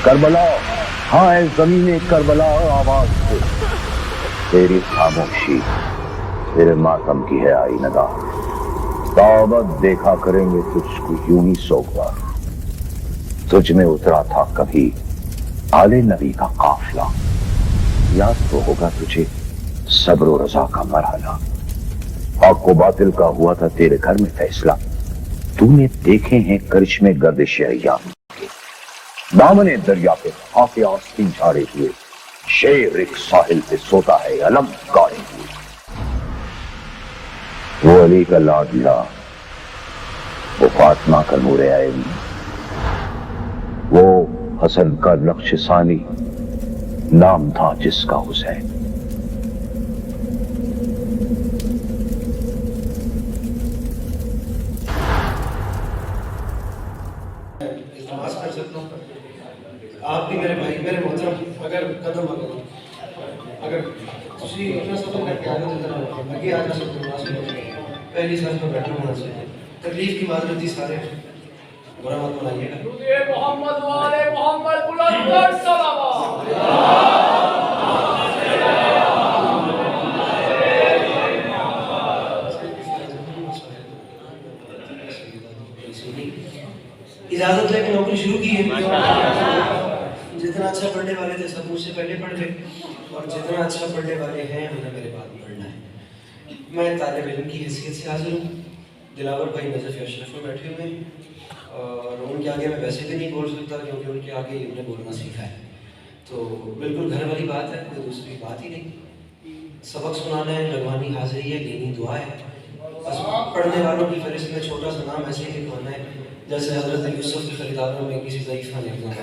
کربلا، ہاں اے زمین کربلا آواز دے، تیری خاموشی تیرے ماتم کی ہے آئی ندا، تابت دیکھا کریں گے تجھ کو یوں ہی سوگوار، تجھ میں اترا تھا کبھی آل نبی کا قافلہ، یاد تو ہوگا تجھے صبر و رضا کا مرحلہ، حق و باطل کا ہوا تھا تیرے گھر میں فیصلہ، تو نے دیکھے ہیں کرشمے گردش ایام کے، دامن دریا پہ خاک آستین جھاڑے ہوئے، شیر ایک ساحل پہ سوتا ہے علم گاڑے ہوئے، وہ علی کا لاڈلا، وہ فاطمہ کا نور عین، وہ حسن کا نقش ثانی، نام تھا جس کا حسین۔ آپ بھی میرے بھائی میرے محترم اگر قدم اگر تسی اتنا سفر کر کے آگے چلتے آگے آ جا سکتے ہو، پہلی سال پر بیٹھنا ہونا چاہیے، تکلیف کی معذرتی سارے برا مت منائیے گا۔ محمد والے محمد بلند کر صلوات۔ اجازت لے کے نوکری شروع کی ہے، جتنا اچھا پڑھنے والے تھے سب مجھ سے پہلے پڑھ گئے، اور جتنا اچھا پڑھنے والے ہیں انہیں میرے بعد پڑھنا ہے۔ میں طالب علم کی حیثیت سے حاضر ہوں، دلاور بھائی نجف اشرف میں بیٹھے ہوئے ہیں، اور ان کے آگے میں ویسے بھی نہیں بول سکتا کیونکہ ان کے آگے انہیں بولنا سیکھا ہے، تو بالکل گھر والی بات ہے، کوئی دوسری بات ہی نہیں۔ سبق سنانا ہے، لگوانی حاضری ہے، دینی دعا ہے، بس پڑھنے والوں کی فہرست میں چھوٹا سا نام ایسے ہی لکھوانا ہے جیسے حضرت یوسف کے خریداروں میں کسی ضعیفہ لکھنا ہے۔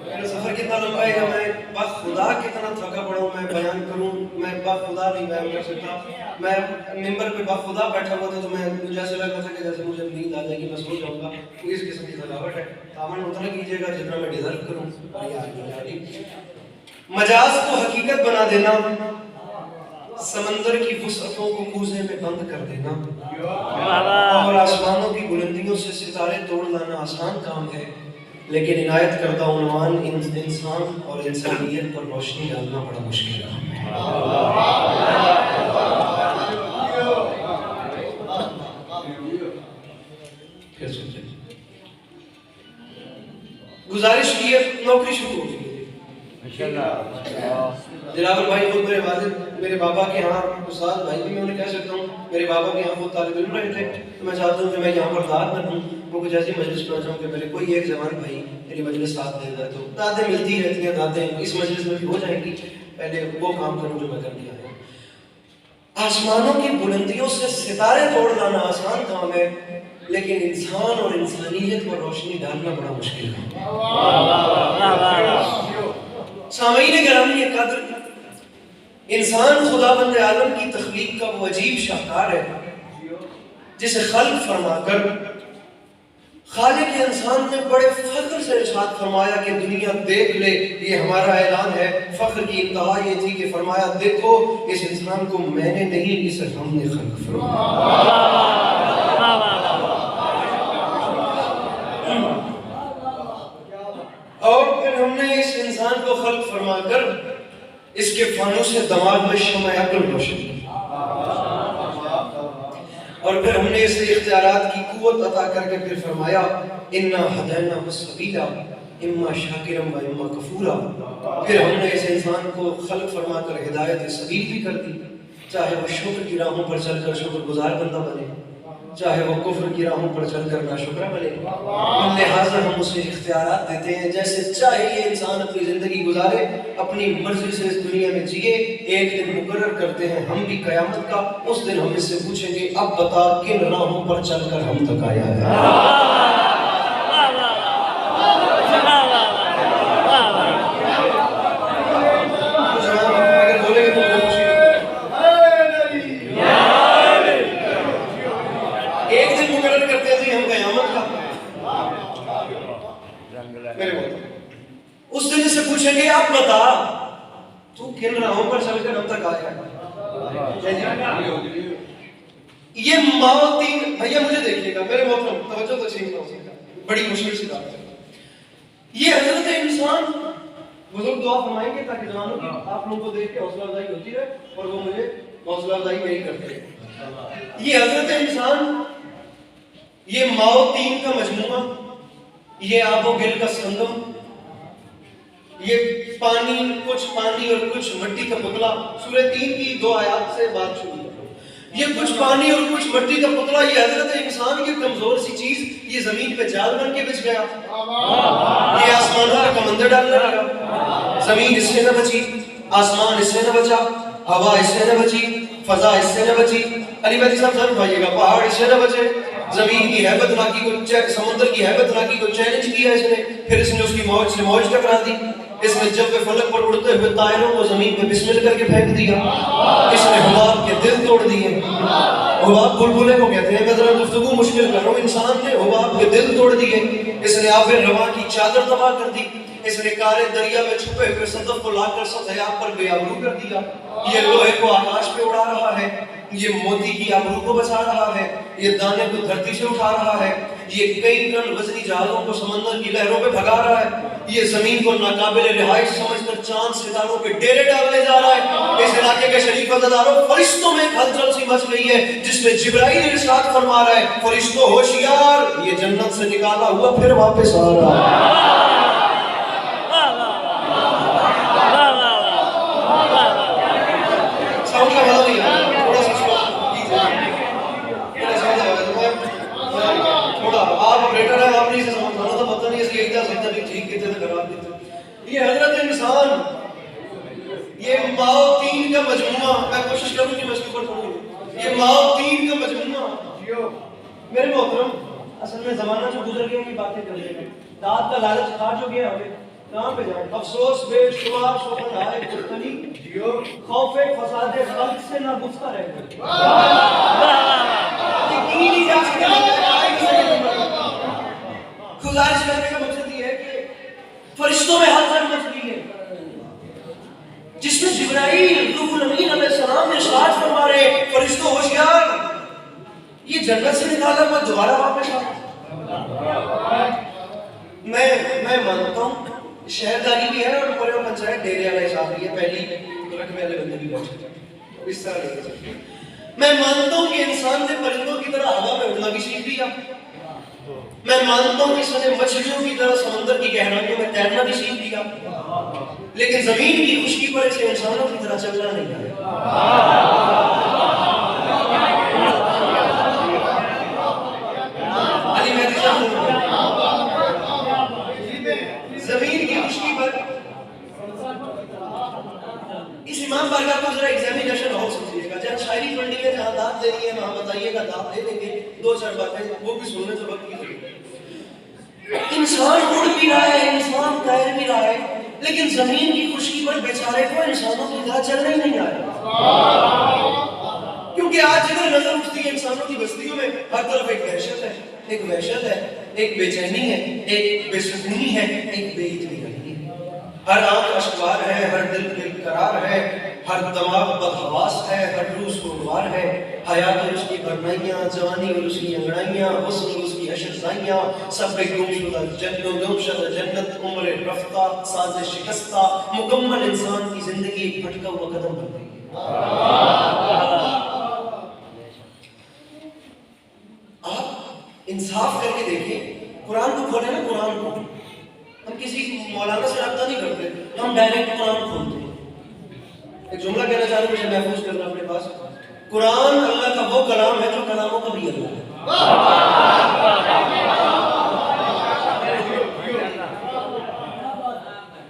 میرا سفر کتنا لمبا ہے، میں بخدا کتنا تھکا پڑا ہوں، میں بیان کروں، میں بخدا نہیں بیان کر سکتا۔ میں ممبر پہ بخدا بیٹھا ہوا تھا تو مجھے ایسا لگ رہا تھا کہ جیسے مجھے نیند آ جائے گی، میں سو جاؤں گا، اس قسم کی تھکاوٹ ہے۔ تعاون اتنا کیجیے گا جتنا میں ڈیزرو کروں، اور یہ آگے مجاز کو حقیقت بنا دینا، سمندر کی وسعتوں کو کوزے میں بند کر دینا، اور آسمانوں کی بلندیوں سے ستارے توڑ لانا آسان کام ہے، لیکن عنایت کردہ عنوان انسان اور انسانیت پر روشنی ڈالنا بڑا مشکل کام ہے۔ پھر سوچیں، گزارش کی ہے، نوکری شروع ہو گئی۔ دلاور بھائی خود میرے والد میرے بابا کے ہاں استاد بھائی بھی میں انہیں کہہ سکتا ہوں، میرے بابا کے ہاں خود طالب علم رہے تھے، تو میں چاہتا ہوں کہ میں یہاں پر داد نہ دوں، وہ کچھ ایسی مجلس پر جاؤں کہ میرے کوئی ایک جوان بھائی میری مجلس ساتھ دے گا، تو دادیں ملتی رہتی ہیں، دادیں اس مجلس میں بھی ہو جائیں گی، پہلے وہ کام کروں جو میں کر کے آیا ہوں۔ آسمانوں کی بلندیوں سے ستارے توڑ لانا آسان کام ہے، لیکن انسان اور انسانیت پر روشنی ڈالنا بڑا مشکل ہے۔ سامعین گرامی قدر، انسان خداوند عالم کی تخلیق کا وہ عجیب شاہکار ہے جسے خلق فرما کر خالق انسان نے بڑے فخر سے ارشاد فرمایا کہ دنیا دیکھ لے، یہ ہمارا اعلان ہے۔ فخر کی انتہا یہ تھی کہ فرمایا دیکھو اس انسان کو میں نے نہیں، اسے ہم نے خلق فرمایا۔ اور پھر ہم نے اس انسان کو خلق فرما کر اس کے فانوس سے دماغ میں شمع عقل روشن کی، اور پھر ہم نے اسے اختیارات کی قوت عطا کر کے پھر فرمایا انا ہدیناہ السبیل اما شاکرا و اما کفورا۔ پھر ہم نے اس انسان کو خلق فرما کر ہدایت سبیل بھی کر دی، چاہے وہ شکر کی راہوں پر چل کر شکر گزار بندہ بنے، چاہے وہ کفر کی راہوں پر چل کر ناشکرا بنے۔ لہٰذا ہم اسے اختیارات دیتے ہیں، جیسے چاہے یہ انسان اپنی زندگی گزارے، اپنی مرضی سے اس دنیا میں جیے۔ ایک دن مقرر کرتے ہیں ہم بھی قیامت کا، اس دن ہم اس سے پوچھیں گے اب بتا کن راہوں پر چل کر ہم تک آیا ہے۔ اس دن سے پوچھیں گے اب بتا تو کن راہوں پر چل کر ہم تک آیا ہے۔ یہ بھیا مجھے دیکھیے گا میرے محترم توجہ تقسیم نہ ہو سکتا بڑی مشکل سی بات ہے یہ حضرت انسان بزرگ دعا فرمائیں گے تاکہ جوانوں کی آپ لوگوں کو دیکھ کے حوصلہ افزائی ہوتی رہے اور وہ مجھے حوصلہ افزائی نہیں کرتے یہ حضرت انسان یہ ماؤ تین کا مجموعہ یہ آب و گل کا سنگم یہ پانی کچھ پانی اور کچھ مٹی کا پتلا سورہ 3 کی 2 آیات سے بات شروع ہے یہ کچھ پانی اور کچھ مٹی کا پتلا یہ حضرت انسان کی کمزور سی چیز یہ زمین پہ جال بن کے بچ گیا یہ آسمانوں کا کمندر ڈالنے لگا زمین اس سے نہ بچی آسمان اس سے نہ بچا ہوا اس سے نہ بچی فضا اس سے نہ بچی علی مہدی صاحب ضرور بھائیے گا پہاڑ اس سے نہ بچے زمین کی ہیبت ناکی کو سمندر کی ہیبت ناکی کو چیلنج کیا اس نے پھر اس نے اس کی موج سے موج ٹکرا دی اس نے جب فلک پر اڑتے ہوئے طائروں کو زمین پہ بسمل کر کے پھینک دیا اس نے حباب کے دل توڑ دیے حباب بلبلے کو کہتے ہیں میں ذرا گفتگو مشکل کر رہا ہوں انسان نے حباب کے دل توڑ دیے اس نے آب رواں کی چادر تباہ کر دی اس نے کارے دریا میں چھپے ہوئے صدف کو لا کر سطح پر بے آبرو کر دیا یہ لوہے کو آکاش پہ اڑا رہا ہے یہ موتی کی آبرو کو بچا رہا ہے یہ دانے کو دھرتی سے اٹھا رہا ہے یہ کئی ٹن وزنی جہازوں کو سمندر کی لہروں پہ بھگا رہا ہے یہ زمین کو ناقابل رہائش سمجھ کر چاند ستاروں پہ ڈیرے ڈالنے جا رہا ہے اس علاقے کے شریف عزاداروں فرشتوں میں ایک ہلچل سی مچ گئی ہے جس میں جبرائیل ارشاد فرما رہا ہے فرشتوں ہوشیار یہ جنت سے نکالا ہوا پھر واپس آ رہا ہے یہ حضرت انسان یہ ماؤ تین کا مجموعہ میں کوشش کروں کہ میں اس کے اوپر پڑھوں یہ ماؤ تین کا مجموعہ میرے محترم اصل میں زمانہ جو گزر گیا یہ باتیں کر رہے ہیں داد کا لالچ کھا جو گیا ہمیں کہاں پہ جائیں افسوس بے شمار شوہر آئے گفتنی خوف فساد خلق سے نہ گفتہ رہ گئے گزارش کرنے کا مقصد یہ ہے کہ فرشتوں میں ہلچل مچ گئی ہے جس میں جبرائیل روح الامین علیہ السلام نے ارشاد فرما رہے فرشتوں ہوشیار یہ جنت سے نکالا میں دوبارہ واپس آ میں مانتا ہوں شہرداری بھی ہے اور پورے پنچایت ڈیرے والا حساب بھی ہے پہلی رقبے والے بندے بھی بیٹھے اس طرح لے کے میں مانتا ہوں کہ انسان نے پرندوں کی طرح ہوا میں اڑنا بھی سیکھ لیا میں مانتا ہوں کہ اس نے مچھلیوں کی طرح سمندر کی گہرائیوں میں تیرنا بھی سیکھ لیا لیکن زمین کی خشکی پر اسے انسانوں کی طرح چلنا نہیں آیا علی مہدی صاحب زمین کی خشکی پر اس امام بارگاہ کو ذرا ایگزامینیشن ہو سکتی ہے جہاں شاعری پڑھنی ہے جہاں داد دینی ہے وہاں بتائیے گا داد دے دیں گے 2-4 باتیں وہ بھی سننے سے وقت کی ضرورت انسان اڑ بھی رہا ہے انسان تیر بھی رہا ہے لیکن زمین کی خشکی پر بیچارے کو انسانوں کی طرح چلنا ہی نہیں آیا کیونکہ آج جدھر نظر اٹھتی ہے انسانوں کی بستیوں میں ہر طرف ایک وحشت ہے ایک وحشت ہے ایک بے چینی ہے ایک بے سکونی ہے ایک بے اطمینانی ہے ہر آنکھ اشکوار ہے ہر دل بے قرار ہے ہر دماغ بدحواس ہے ہر روح سوگوار ہے حیات اور اس کی برنائیاں جوانی اور اس کی انگڑائیاں حسن اور اس کی اشرزائیاں سب ایک گم شدہ جنت عمر رفتہ ساز شکستہ مکمل انسان کی زندگی ایک بھٹکا ہوا قدم بن گئی آپ انصاف کر کے دیکھیں قرآن کو کھولیں نا قرآن کو ہم کسی مولانا سے رابطہ نہیں کرتے ہم ڈائریکٹ قرآن کھولتے ہیں ایک جملہ کہنا چاہ رہا ہوں مجھے محفوظ کرنا اپنے پاس قرآن اللہ کا وہ کلام ہے جو کلاموں کا بھی اللہ ہے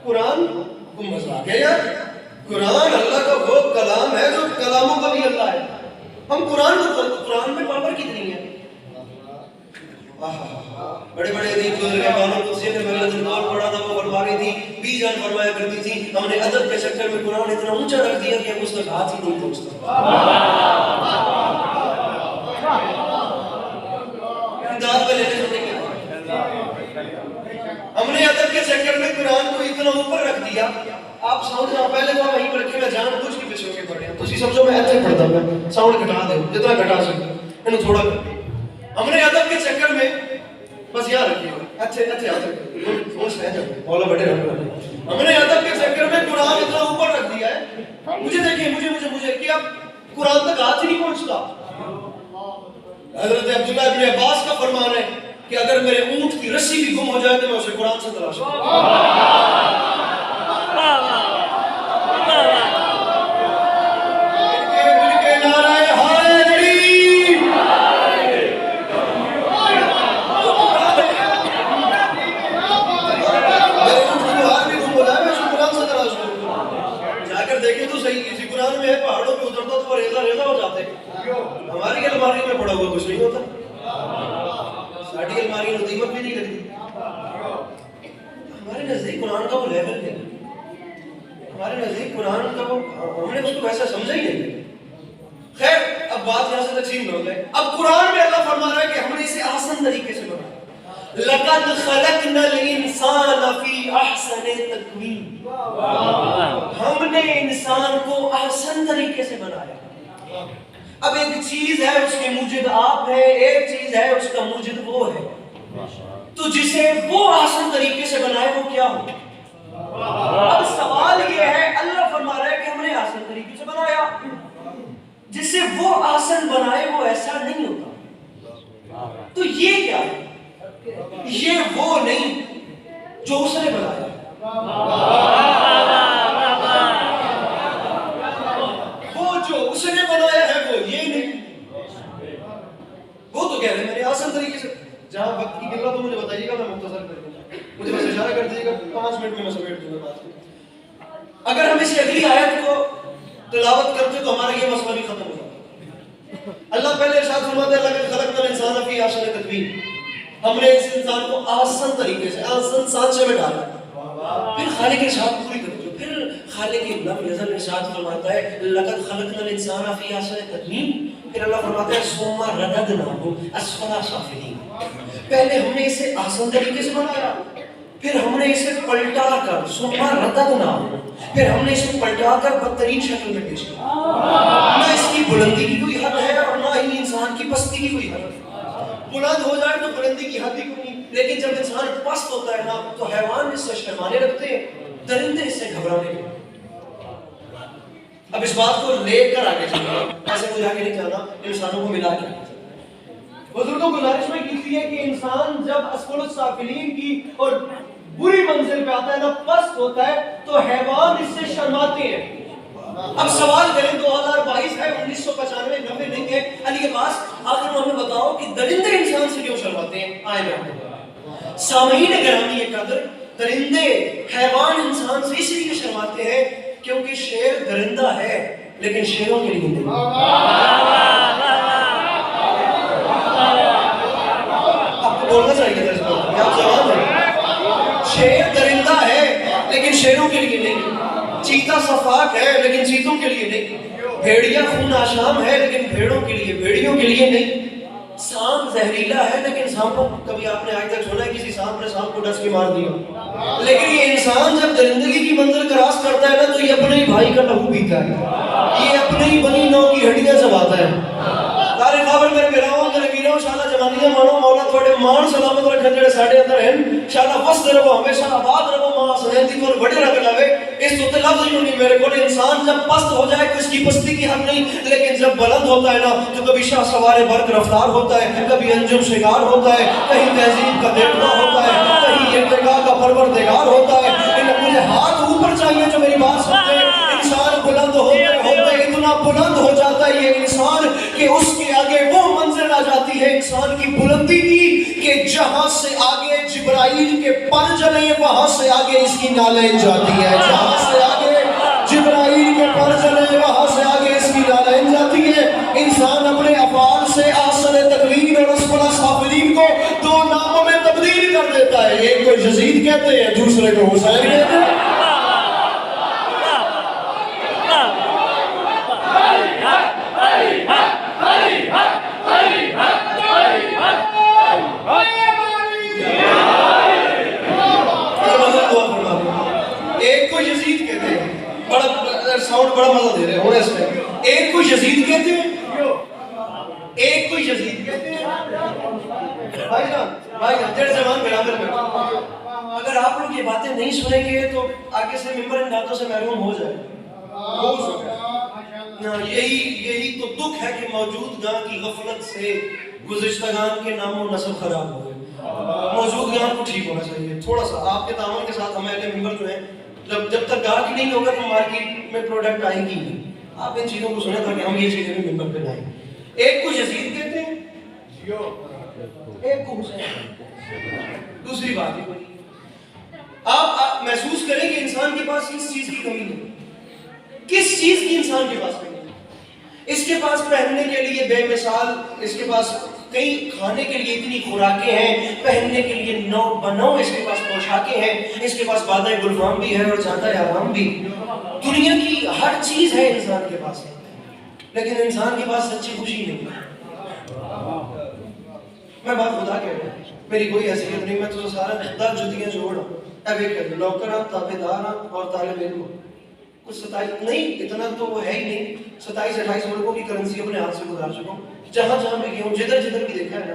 قرآن کو مذاق ہے یار قرآن اللہ کا وہ کلام ہے جو کلاموں کا بھی اللہ ہے ہم قرآن میں پاور کتنی ہے بڑے بڑے ادیب گزر گئے بانو قدسیہ نے میں نے دور پڑھا تھا وہ فرما رہی تھی بی جان فرمایا کرتی تھی ہم نے ادب کے چکر میں قرآن اتنا اونچا رکھ دیا کہ اب اس تک ہاتھ ہی نہیں پہنچتا داد میں لینے سے نہیں ہم نے ادب کے چکر میں قرآن کو اتنا اوپر رکھ دیا آپ سمجھ رہا پہلے تو وہیں پر رکھے میں جان بوجھ کے پیچھے کے پڑھے تو اسی سمجھو میں ایسے پڑھتا ہوں ساؤنڈ گھٹا دے جتنا گھٹا سکتا انہوں تھوڑا کر ہم نے ادب کے چکر میں بس یاد رکھیے اچھے مولا بڑے ہم نے ادب کے چکر میں قرآن اتنا اوپر رکھ دیا ہے. مجھے دیکھیے مجھے کہ اب قرآن تک ہاتھ ہی نہیں پہنچتا. حضرت عبداللہ ابن عباس کا فرمان ہے کہ اگر میرے اونٹ کی رسی بھی گم ہو جائے تو میں اسے قرآن سے تلاش کروں. پہاڑوں پہ اترتا تو وہ ریزہ ہو جاتے. ہماری الماری میں پڑا ہوا کچھ نہیں ہوتا. ساڑھی الماری میں قیمت بھی نہیں لگتی. ہمارے نزدیک قرآن کا وہ لیول نہیں. ہمارے نزدیک قرآن کا وہ ہم نے اس کو ویسا سمجھا ہی نہیں. خیر اب بات یہاں سے تقسیم ہو گئے. اب قرآن میں اللہ فرما رہا ہے کہ ہم نے اسے آسان طریقے سے بنایا. لَقَدْ خَلَقْنَا الْإِنسَانَ فِي أَحْسَنِ تَقْوِيمٍ. ہم نے انسان کو احسن طریقے سے بنایا. اب ایک چیز ہے اس کے موجد آپ ہے, ایک چیز ہے اس کا موجد وہ ہے. تو جسے وہ احسن طریقے سے بنائے وہ کیا ہو. اب سوال یہ ہے, اللہ فرما رہا ہے کہ ہم نے احسن طریقے سے بنایا. جسے وہ احسن بنائے وہ ایسا نہیں ہوتا. تو یہ کیا ہے؟ یہ وہ نہیں جو اس نے بنایا. وہ جو اس نے بنایا ہے وہ یہ نہیں. وہ تو کہہ رہے ہیں میں نے آسان طریقے سے. جہاں وقت کی قلت تو مجھے بتائیے گا, میں مختصر کر دوں گا. مجھے بس اشارہ کر دیجیے گا, 5 منٹ میں سمیٹ دوں گا بات. اگر ہم اسی اگلی آیت کو تلاوت کرتے تو ہمارا یہ مسئلہ بھی ختم ہو جاتا. اللہ پہلے ارشاد فرماتا ہے لَقَدْ خَلَقْنَا الْإِنسَانَ فِي أَحْسَنِ تَقْوِيمٍ. ہم نے اس انسان کو آسان طریقے سے آسان سانچے میں ڈالا. پھر خالق ارشاد پوری کر دو. پھر خالق لم یزل ارشاد فرماتا ہے لقد خلقنا الانسان فی احسن تقویم. پھر اللہ فرماتا ہے ثم رددناه اسفل سافلین. پہلے ہم نے اسے آسان طریقے سے بنایا, پھر ہم نے اسے پلٹا کر ثم رددناه, پھر ہم نے اسے پلٹا کر بدترین شکل میں پیش کیا. نہ اس کی بلندی کی کوئی حد ہے اور نہ ہی انسان کی پستی کی کوئی حد ہے. بلند ہو جائے تو بلندی کی حد ہی کوئی نہیں, لیکن جب انسان پست ہوتا ہے نا تو حیوان اس سے شرمانے لگتے ہیں, درندے اس سے گھبرانے لگتے. اب اس بات کو لے کر آگے چلنا, ایسے مجھے آگے نہیں جانا, انسانوں کو ملا کے. بزرگوں کو گزارش میں کی ہے کہ انسان جب اسفل السافلین کی اور بری منزل پہ آتا ہے نا, پست ہوتا ہے, تو حیوان اس سے شرماتے ہیں. اب سوال کریں 2022 ہے, 1995 90 نہیں ہے, علی کے پاس آخر میں ہمیں بتاؤ کہ درندے انسان سے کیوں شرماتے ہیں. آئے میں سامعین گرامی یہ قدر, درندے حیوان انسان سے اس لیے شرماتے ہیں کیونکہ شیر درندہ ہے لیکن شیروں کے لیے نہیں. آپ کو بولنا چاہیے تھا, آپ جواب دیں. شیر درندہ ہے لیکن شیروں کے لیے نہیں. چیتا صفاق ہے لیکن چیتوں کے لیے نہیں. بھیڑیا خون آشام ہے لیکن بھیڑوں کے لیے, بھیڑیوں کے لیے نہیں. سانپ زہریلا ہے لیکن سانپ کو کبھی آپ نے آج تک سنا ہے کسی سانپ نے سانپ کو ڈس کے مار دیا؟ لیکن یہ انسان جب درندگی کی منزل کراس کرتا ہے نا تو یہ اپنے ہی بھائی کا لہو پیتا ہے, یہ اپنے ہی بنی نو کی ہڈیاں چباتا ہے. سارے خبر میرے پیراؤں میرے ویروں شالا جوانیاں مانو مولا تھوڑے مان سلامت رکھن جڑے ساڈے اندر ہیں. شالا وسط رہو, ہمیشہ آباد رہو, ماں سنیتی کو بڑے رکھ لاوے. اس تو لفظ ہی نہیں میرے کو. انسان جب پست ہو جائے تو اس کی پستی کی حد نہیں, لیکن جب بلند ہوتا ہے نا تو کبھی شاہ سوار برق رفتار ہوتا ہے, کبھی انجم شکار ہوتا ہے, کہیں تہذیب کا دیکھنا ہوتا ہے, کہیں ارتقاء کا پروردگار ہوتا ہے. مجھے ہاتھ اوپر چاہیے جو میری بات سنتے. انسان بلند ہوتے ہوتے اتنا بلند ہو جاتا ہے یہ انسان کہ اس کے آگے وہ منزل آ جاتی ہے انسان کی بلندی کی کہ جہاں سے آگے جبرائیل کے پر جلیں وہاں سے آگے اس کی نالین جاتی ہے. جہاں سے آگے جبرائیل کے پر جلیں وہاں سے آگے اس کی نالین جاتی ہے. انسان اپنے افعال سے آسن تقویم اور اسفل سافلین کو 2 ناموں میں تبدیل کر دیتا ہے. ایک کو یزید کہتے ہیں, دوسرے کو حسین کہتے ہیں. ایک کو یزید کہتے ہیں, بڑا ساؤنڈ بڑا مزہ دے رہے ہیں اس میں. ایک کو یزید کہتے ہیں, ایک کو یزید کہتے ہیں بھائی جان جڑ زبان برابر میں اگر آپ لوگ یہ باتیں نہیں سنیں گے تو آگے سے ممبر ان باتوں سے محروم ہو جائے. یہی تو دکھ ہے کہ موجودگان کی غفلت سے گزشتگان کے نام و نسب خراب ہو گئے. موجودگان کو ٹھیک ہونا چاہیے. تھوڑا سا آپ کے تعاون کے ساتھ ہمیں اہل ممبر جو ہیں جب تک گاہک نہیں ہوگا تو مارکیٹ میں پروڈکٹ آئے گی نہیں. آپ ان چیزوں کو سنیں تاکہ ہم یہ چیزیں بھی ممبر پہ لائیں. ایک کو یزید کہتے ہیں, ایک کو حسین. دوسری بات یہ آپ محسوس کریں کہ انسان کے پاس کس چیز کی کمی ہے. کس چیز کی انسان کے پاس کمی ہے؟ اس کے پاس پہننے کے لیے بے مثال, اس کے پاس کئی کھانے کے لیے اتنی خوراکیں ہیں, پہننے کے لیے نو بنو اس کے پاس پوشاکیں ہیں, اس کے پاس بادۂ گلفام بھی ہے اور جادۂ آرام بھی. دنیا کی ہر چیز ہے انسان کے پاس, لیکن انسان کے پاس سچی خوشی نہیں ہے. میں بات خدا کہہ رہا ہوں, میری کوئی حیثیت نہیں, میں تو سارا خدا جتیاں چھوڑ رہا ہوں. اب ایک ہے نوکراں, تابع داراں اور طالب علم. کچھ 27 نہیں, اتنا تو وہ ہے ہی نہیں. 27-28 ملکوں کی کرنسی اپنے ہاتھ سے گزار چکا ہوں. جہاں بھی گیا ہوں, جدھر بھی دیکھا ہے نا,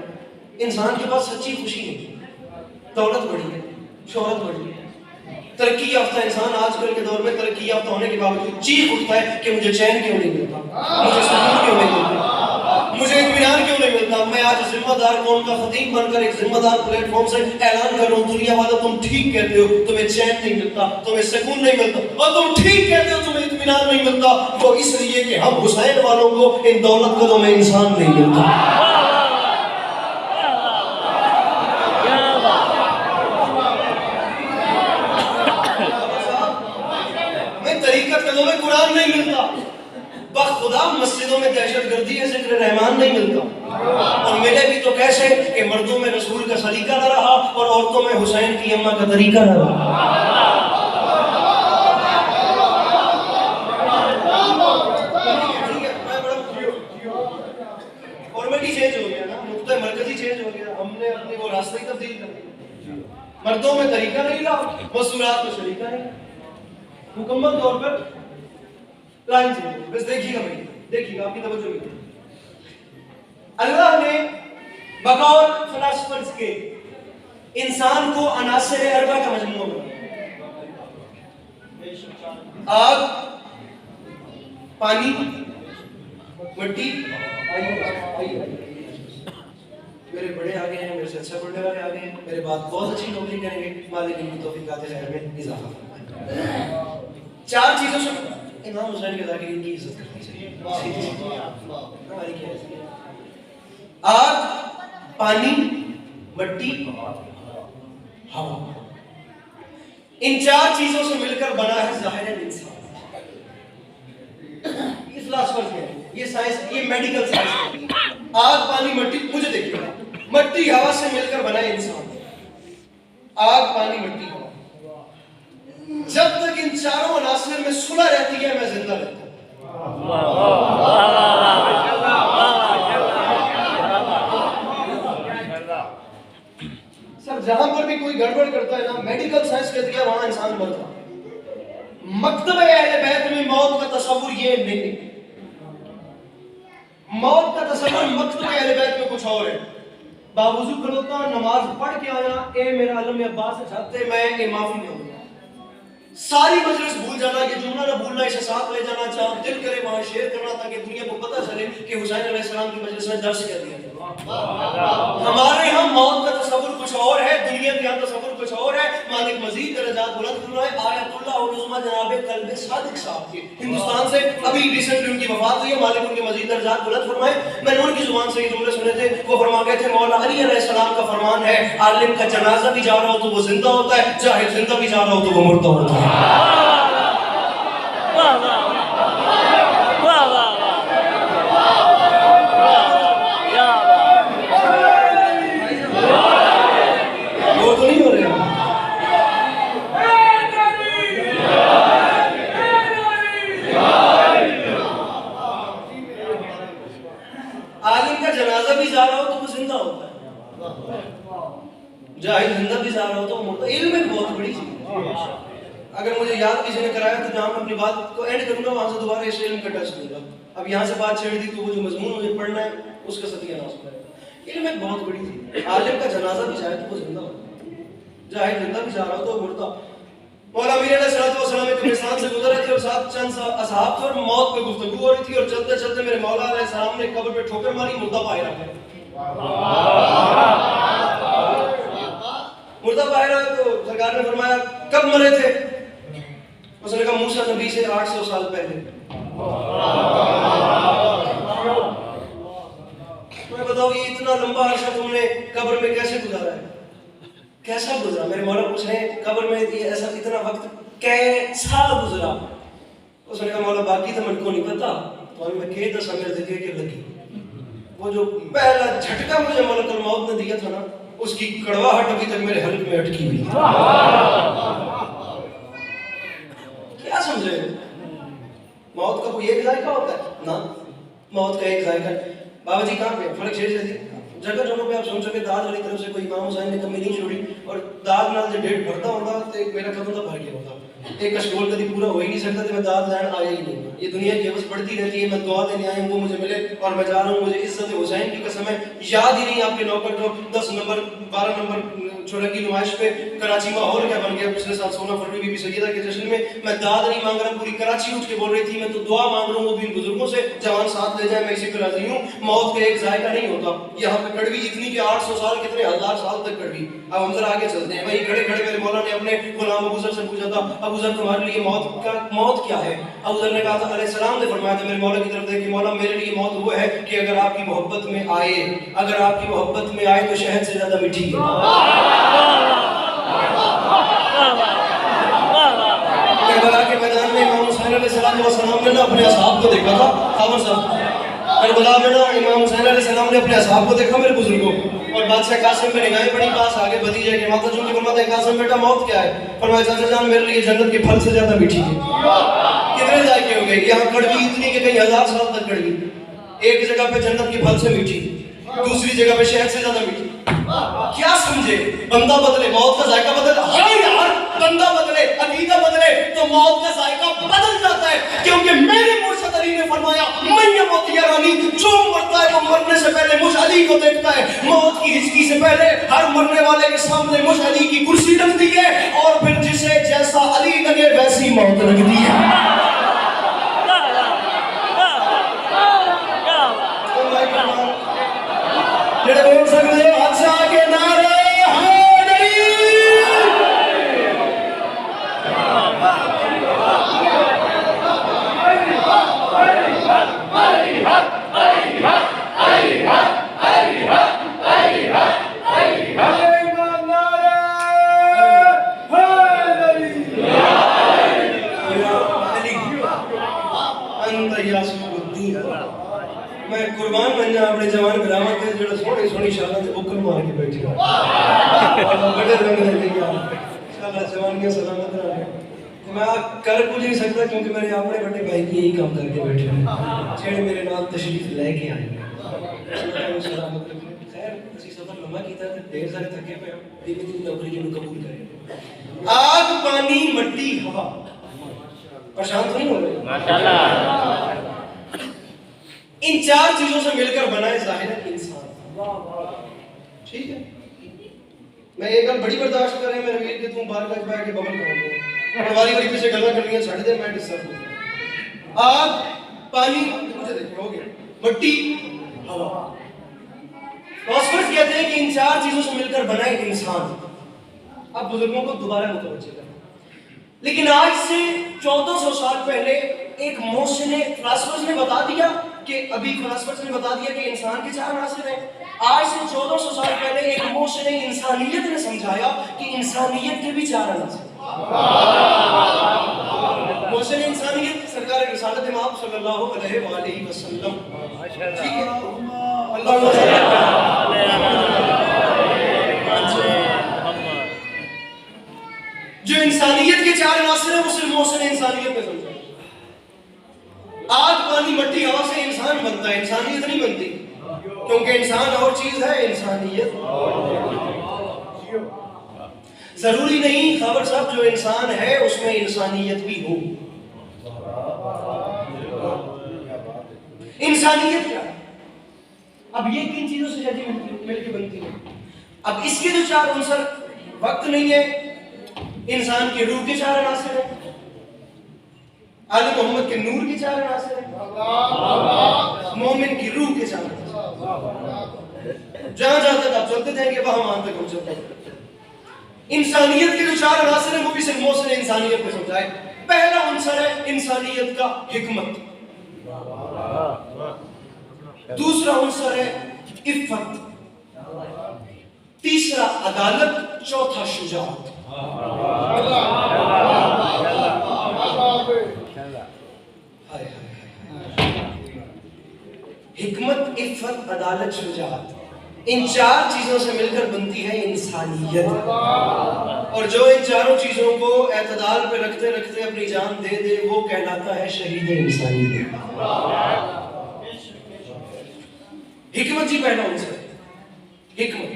انسان کے پاس سچی خوشی نہیں. دولت بڑی ہے, شہرت بڑی ہے, ترقی یافتہ انسان آج کل کے دور میں ترقی یافتہ ہونے کے باوجود چیخ اٹھتا ہے کہ مجھے چین کیوں نہیں ملتا, مجھے سکون کیوں نہیں ملتا, مجھے اطمینان کیوں نہیں ملتا. میں آج ذمہ دار قوم کا خطیب بن کر ایک ذمہ دار پلیٹ فارم سے اعلان کر رہا ہوں, دنیا والوں تم ٹھیک کہتے ہو, تمہیں چین نہیں ملتا, تمہیں سکون نہیں ملتا, اور تم ٹھیک کہتے ہو تمہیں اطمینان نہیں ملتا. وہ اس لیے کہ ہم حسین والوں کو ان دولت قدوں میں انسان نہیں ملتا. میں قرآن نہیں ملتا, بخدا مسجدوں میں دہشت گردی ہے, ذکر رحمان نہیں ملتا. اور ملے بھی تو کیسے کہ مردوں میں رسول کا سلیقہ نہ رہا اور عورتوں میں حسین کی اماں کا طریقہ نہ رہا. فارمیٹی چینج ہو گیا نا, نقطہ مرکزی چینج ہو گیا, ہم نے اپنی وہ راستہ ہی تبدیل کر دیا. مردوں میں طریقہ نہیں رہا, مستورات میں سلیقہ نہیں. مکمل طور پر لائن چینج. بس دیکھیے گا بھائی, دیکھیے گا, آپ کی توجہ بھی. اللہ نے بقول فلاسفرز کے انسان کو عناصر اربع کا مجموعہ بنایا. آگ, پانی, مٹی. میرے بڑے آگے ہیں, میرے سے اچھا پڑھنے والے آگے ہیں, میرے بعد بہت اچھی نوکری کریں گے, مالک ان کی توفیقات خیر میں اضافہ فرمائے. 4 چیزوں سے امام حسین کے ذاکرین کی عزت کرنی چاہیے. ہماری کیا ہے؟ آگ, پانی, مٹی, ہوا. ان 4 چیزوں سے مل کر بنا ہے ظاہر انسان. یہ فلاسفر ہے, یہ سائنس, یہ میڈیکل سائنس. آگ, پانی, مٹی. مجھے دیکھیے, مٹی ہوا سے مل کر بنا ہے انسان. آگ, پانی, مٹی, ہوا. جب تک ان 4 عناصر میں صلح رہتی ہے میں زندہ رہتا ہوں. سر جہاں پر بھی کوئی گڑبڑ کرتا ہے نا, میڈیکل سائنس کہتی ہے وہاں انسان مرتا. مکتبہ اہل بیت میں موت کا تصور یہ نہیں. موت کا تصور مکتبہ اہل بیت میں کچھ اور ہے. باوضو کھلوتا, نماز پڑھ کے آیا, اے میرا علم عباس سے چھاتے میں اے معافی میں ہوں. ساری مجلس بھول جانا, یہ جملہ نہ بھولنا, اسے ساتھ لے جانا, چاہاں دل کرے وہاں شیئر کرنا تاکہ دنیا کو پتہ چلے کہ حسین علیہ السلام کی مجلس میں درس کیا دیا. ہمارے ہاں موت کا تصور کچھ اور ہے, دنیا کے یہاں تصور کچھ اور ہے. مالک مزید درجات بلند فرمائے. آیت اللہ العظمیٰ جناب قلب صادق صاحب کے ہندوستان سے ابھی ریسنٹلی ان کی وفات ہوئی ہے, مالک ان کے مزید درجات بلند فرمائے. میں نے ان کی زبان سے یہ جملے سنے تھے, وہ فرما گئے تھے مولا علی علیہ السلام کا فرمان ہے, عالم کا جنازہ بھی جا رہا ہو تو وہ زندہ ہوتا ہے, جاہل زندہ بھی جا رہا ہو تو وہ مردہ ہوتا ہے. وہ تو نہیں ہو رہے. عالم کا جنازہ بھی جا رہا ہو تو وہ زندہ ہوتا ہے, جاہل زندہ بھی جا رہا ہو تو وہ مردہ. علم ایک بہت بڑی چیز ہے. اگر مجھے یاد کسی نے کرایا تو جہاں میں اپنی بات کو اینڈ کروں گا وہاں سے دوبارہ اس علم کا ٹچ دوں گا. اب یہاں سے بات چھیڑ دی تو وہ جو مضمون مجھے پڑھنا ہے اس کا ستیہ ناش ہے. علم ایک بہت بڑی چیز. عالم کا جنازہ بھی جائے تو وہ زندہ ہوتا, جاہل زندہ بھی جا رہا ہو تو وہ مردہ. مولا امیر علیہ السلام ایک قبرستان سے گزر رہے تھے اور ساتھ چند اصحاب تھے اور موت پہ گفتگو ہو رہی تھی, اور چلتے چلتے میرے مولا علیہ السلام نے قبر پہ ٹھوکر ماری, مردہ باہر آ گیا. مردہ باہر آیا تو سرکار نے فرمایا کب مرے تھے؟ اس نے کہا موسیٰ نبی سے 800 سال پہلے. میں بتاؤ یہ اتنا لمبا عرصہ تم نے قبر میں کیسے گزارا ہے؟ کیسا گزرا؟ میرے مولا پوچھ رہے ہیں قبر میں یہ ایسا اتنا وقت کیسا گزرا؟ اس نے کہا مولا باقی تو من کو نہیں پتا, تو میں کہہ دسا میرے دکھے کہ لگی. وہ جو پہلا جھٹکا مجھے ملک الموت نے دیا تھا نا, اس کی کڑواہٹ ابھی تک میرے حلق میں اٹکی ہوئی. کیا سمجھے؟ موت کا کوئی ایک ذائقہ ہوتا ہے نا, موت کا ایک ذائقہ ہے. بابا جی کہاں پہ فرق شیر سے جگہ جگہ پہ آپ سن سکے داد والی طرف سے کوئی امام حسین نے کمی نہیں چھوڑی, اور داد نال جو ڈیڑھ بھرتا ہوگا تو میرا قدم تو بھر گیا ہوگا. ایک کشکول کبھی پورا ہو ہی نہیں سکتا تو میں داد لین آیا ہی نہیں. یہ دنیا کی عوض بڑھتی رہتی ہے, میں دعا دینے آیا ہوں وہ مجھے ملے اور میں جا رہا ہوں. مجھے عزت حسین کی قسم ہے یاد ہی نہیں آپ کے نوکر جو 10 نمبر 12 نمبر چورنگی نمائش پہ کراچی ماحول کیا بن گیا پچھلے سال 16 فروری بی بی سیدہ کے جشن میں. میں داد نہیں مانگ رہا, پوری کراچی اٹھ کے بول رہی تھی میں تو دعا مانگ رہا ہوں وہ بھی ان بزرگوں سے جوان ساتھ لے جائے, میں اسی پہ راضی ہوں. موت کا ایک ذائقہ نہیں ہوتا. یہاں پہ کڑوی اتنی کہ 800 سال کتنے ہزار سال تک کڑوی. اب ہم ذرا آگے چلتے ہیں. وہیں کھڑے کھڑے میرے مولا نے اپنے غلام ابو ذر سے پوچھا تھا ابو ذر تمہارے لیے موت کیا ہے؟ ابو ذر نے کہا تھا علیہ السلام نے فرمایا تھا میرے مولا کی طرف دیکھ کہ مولا میرے لیے موت وہ ہے کہ اگر آپ کی محبت میں آئے, اگر آپ کی محبت میں آئے تو شہد سے زیادہ میٹھی ہے. کربلا کے میدان میں امام حسین علیہ السلام نے اپنے اصحاب کو دیکھا تھا. خامر صاحب کربلا میں امام حسین علیہ السلام نے اپنے اصحاب کو دیکھا میرے بزرگوں, اور بادشاہ قاسم پہ نگاہیں پڑی, پاس آگے بھتیجے کے ماتا چونکہ فرماتا ہے قاسم بیٹا موت کیا ہے؟ فرمایا چاچا جان میرے لیے جنت کے پھل سے زیادہ میٹھی ہے. کتنے ذائقے ہو گئے یہاں کڑوی اتنی کہ کئی ہزار سال تک کڑوی. ایک جگہ پہ جنت کے پھل سے میٹھی, دوسری جگہ پہ شہد سے زیادہ میٹھی. کیا سمجھے؟ بندہ بدلے موت کا ذائقہ بدل. ہاں یار بندہ بدلے عقیدہ بدلے تو موت کا ذائقہ بدل جاتا ہے, کیونکہ میرے مرشد علی نے فرمایا میں موت یارانی جو مرتا ہے وہ مرنے سے پہلے مجھ علی کو دیکھتا ہے. موت کی ہچکی سے پہلے ہر مرنے والے کے سامنے مجھ علی کی کرسی رکھتی ہے, اور پھر جسے جیسا علی لگے ویسی موت لگتی ہے. جڑے بول سکتے ہو ہاتھ سے آگے نعرے میں قربان بن جا اپنے جوان برامہ کے جڑا سوڑی سوڑی شاہدہ تے بکر مار کے بیٹھی ہوں. بڑے رنگ لے لیا شاہدہ جوان کے سلامت رہے. میں کر کچھ نہیں سکتا کیونکہ میرے اپنے بڑے بھائی کی یہی کام کر کے بیٹھے ہیں جڑے میرے نام تشریف لے کے آئے. سلامت رکھے. خیر اسی سفر لمبا کیتا ہے دیر سارے تھکے پہ دھیمے دھیمے نوکری جنوں قبول کرے. آگ پانی مٹی ہوا پریشان تو نہیں ہو رہے ماشاءاللہ. ان چار چیزوں سے مل کر بنا ہے ظاہر انسان. ٹھیک ہے میں ایک گل بڑی برداشت کر رہے ہیں میرے ویر کہ تم بار بار بیٹھ کے ببل کر رہے ہیں ہماری بڑی پیچھے گلا کر رہی ہیں چھڑ دے میں ڈسٹرب ہوں. آگ پانی مجھے دیکھیں ہو گیا مٹی ہوا. فلسفہ کہتے ہیں کہ ان چار چیزوں سے مل کر بنا ہے انسان. اب بزرگوں کو دوبارہ متوجہ کریں. لیکن آج سے 1400 سال پہلے ایک محسن فلسفہ نے بتا دیا کہ ابھی فلسفہ نے بتا دیا کہ انسان کے چار عناصر ہیں. آج سے 1400 سال پہلے ایک محسن انسانیت نے سمجھایا کہ انسانیت کے بھی چار عناصر. محسن انسانیت سرکار رسالت مآب صلی اللہ علیہ وآلہ وسلم. ٹھیک ہے جو انسانیت کے چار عناصر ہیں وہ صرف محسن انسانیت میں سمجھا. آگ پانی مٹی ہوا سے انسان بنتا ہے, انسانیت نہیں بنتی, کیونکہ انسان اور چیز ہے انسانیت. ضروری نہیں خبر صاحب جو انسان ہے اس میں انسانیت بھی ہو. انسانیت کیا ہے؟ اب یہ کن چیزوں سے شادی مل کے بنتی ہے؟ اب اس کے جو چار عنصر، وقت نہیں ہے، انسان کے روح کے چار عناصر ہیں، آل محمد کے نور کے چار عناصر ہیں، مومن کی روح کے چار عناصر، جہاں جہاں تک آپ چلتے جائیں گے وہاں تک ہم چلتے ہیں۔ انسانیت کے جو چار عناصر ہیں وہ بھی صرف محسن انسانیت کو سمجھائے۔ پہلا عنصر ہے انسانیت کا حکمت، دوسرا عنصر ہے عفت، تیسرا عدالت، چوتھا شجاعت۔ حکمت، عفت، عدالت، شجاعت، ان چار چیزوں سے مل کر بنتی ہے انسانیت، اور جو ان چاروں چیزوں کو اعتدال پہ رکھتے رکھتے اپنی جان دے دے وہ کہلاتا ہے شہید انسانیت۔ حکمت جی پہلا عنصر ہے، حکمت۔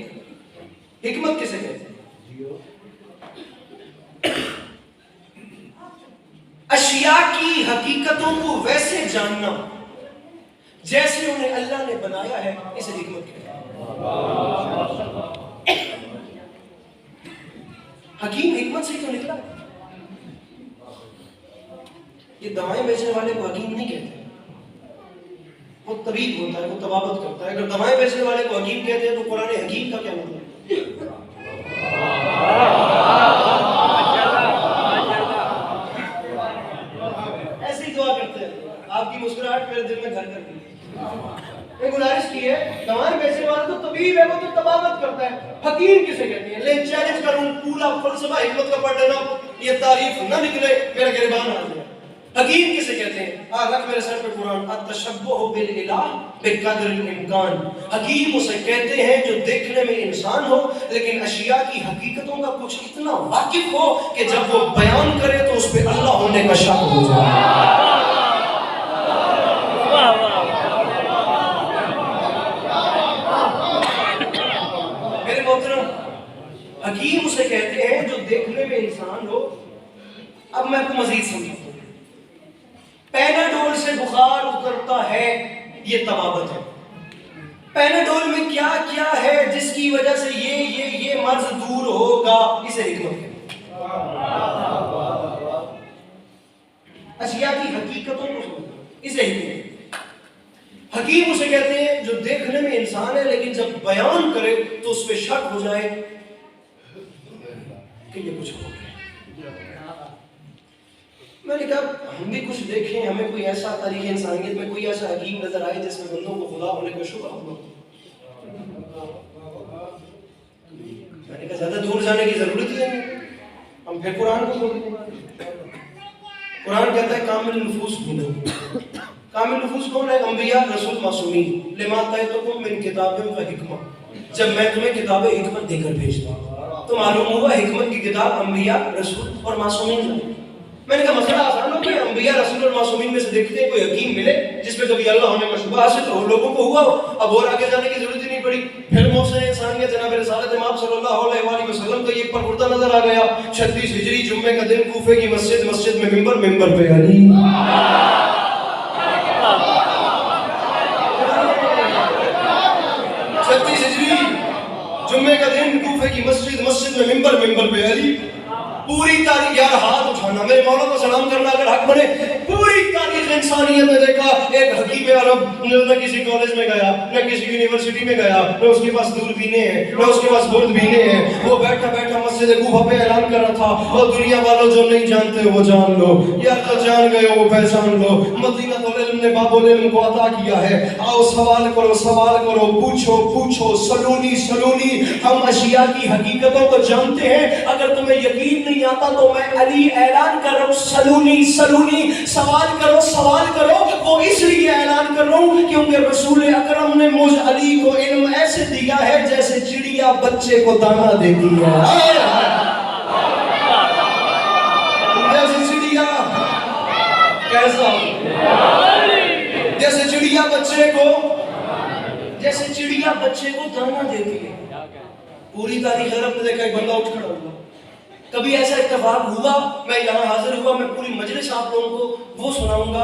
حکمت کسے کہتے ہیں؟ اشیاء کی حقیقتوں کو ویسے جاننا جیسے انہیں اللہ نے بنایا ہے، اسے حکمت کہتے ہیں۔ حکیم حکمت سے کیوں نکلا؟ یہ دوائیں بیچنے والے کو حکیم نہیں کہتے، وہ طبیب ہوتا ہے، وہ طبابت کرتا ہے۔ اگر دوائیں بیچنے والے کو حکیم کہتے ہیں تو قرآن حکیم کا کیا مطلب؟ ایسے ہی دعا کرتے ہیں، آپ کی مسکراہٹ میرے دل میں گھر کر گئی۔ میں گزارش کی ہے، دوائیں بیچنے والا تو طبیب ہے، وہ تو طبابت کرتا ہے، حکیم کسے کہتے ہیں؟ لیکن چیلنج کروں، پورا فلسفہ حکمت کا پڑھ لینا، یہ تعریف نہ نکلے میرا گریبان آ جائے۔ حکیم کسے کہتے ہیں؟ رکھ میرے سر پہ قرآن، التشبہ بالالہ بقدر الامکان۔ حکیم اسے کہتے ہیں جو دیکھنے میں انسان ہو لیکن اشیاء کی حقیقتوں کا کچھ اتنا واقف ہو کہ جب وہ بیان کرے تو اس پہ اللہ ہونے کا شک ہو جائے۔ میرے محترم، حکیم اسے کہتے ہیں جو دیکھنے میں انسان ہو۔ اب میں آپ کو مزید سمجھاتا ہوں۔ پیناڈول سے بخار اترتا ہے، یہ طبابت ہے۔ پیناڈول میں کیا کیا ہے جس کی وجہ سے یہ مرض دور ہوگا، اسے حکمت ہے۔ اشیاء کی حقیقتوں کو سمجھنا، اسے حکمت ہے۔ حکیم اسے کہتے ہیں جو دیکھنے میں انسان ہے لیکن جب بیان کرے تو اس پہ شک ہو جائے کہ یہ کچھ ہو گیا۔ میں نے کہا ہم بھی کچھ دیکھیں، ہمیں کوئی ایسا تاریخ انسانیت میں کوئی ایسا حکیم نظر آئے جس میں بندوں کو خدا ہونے کا شبہ ہو۔ میں نے کہا زیادہ دور جانے کی ضرورت ہی نہیں، ہم پھر قرآن کو کھولتے ہیں۔ قرآن کہتا ہے کامل نفوس ڈھونڈو۔ کامل نفوس کون ہے؟ انبیاء، رسول، معصومین۔ لما آتیتکم من کتاب و حکمہ، جب میں تمہیں کتاب حکمت دے کر بھیجتا ہوں تو معلوم ہوا حکمت کی کتاب انبیاء، رسول اور معصومین ہے۔ میں نے کہا مسئلہ آسان ہو کہ انبیاء، رسول اور معصومین میں سے دیکھتے ہیں کوئی حکیم ملے جس پہ کبھی اللہ ہونے کا شبہ حاصل ہو، لوگوں کو ہوا ہو، اب اور آگے جانے کی ضرورت ہی نہیں پڑی۔ پھر محسن انسانیت جناب رسالت امام صلی اللہ علیہ وآلہ وسلم کا یہ پرکردہ نظر آ گیا۔ 36 ہجری جمعے کا دن، کوفے کی مسجد میں ممبر پہ علی۔ 36 ہجری جمعے کا دن، کوفے کی مسجد میں ممبر پہ علی۔ پوری تاریخ، یار ہاتھ اٹھانا، میرے مولا کو سلام کرنا اگر حق بنے، پوری تاریخ انسانیت میں دیکھا ایک حکیم عرب نہ کسی کالج میں گیا، نہ کسی یونیورسٹی میں گیا، نہ اس کے پاس دوربینیں ہیں، نہ اس کے پاس بردبینیں ہیں، وہ بیٹھا مسجد کوفہ پہ اعلان کر رہا تھا، اور دنیا والوں جو نہیں جانتے وہ جان لو، یا تو جان گئے وہ پہچان لو، مدینہ العلم نے باب العلم کو عطا کیا ہے۔ آؤ سوال کرو، پوچھو، سلونی، ہم اشیاء کی حقیقتوں کو جانتے ہیں۔ اگر تمہیں یقین نہیں آتا تو میں علی اعلان کر رہا ہوں، سلونی، سوال کرو، وہ اس لیے اعلان کر رہا ہوں کیونکہ رسول اکرم نے مجھ علی کو علم ایسے دیا ہے جیسے چڑیا بچے کو دانا دیتی ہے۔ جیسے چڑیا، کیسا؟ جیسے چڑیا بچے کو دانا دیتی ہے۔ پوری تاریخ عرب میں دیکھا ایک بندہ اٹھ کھڑا ہوا۔ کبھی ایسا اتفاق ہوا، میں یہاں حاضر ہوا، میں پوری مجلس آپ لوگوں کو وہ سناؤں گا،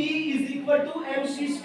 E = mc²।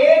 1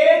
1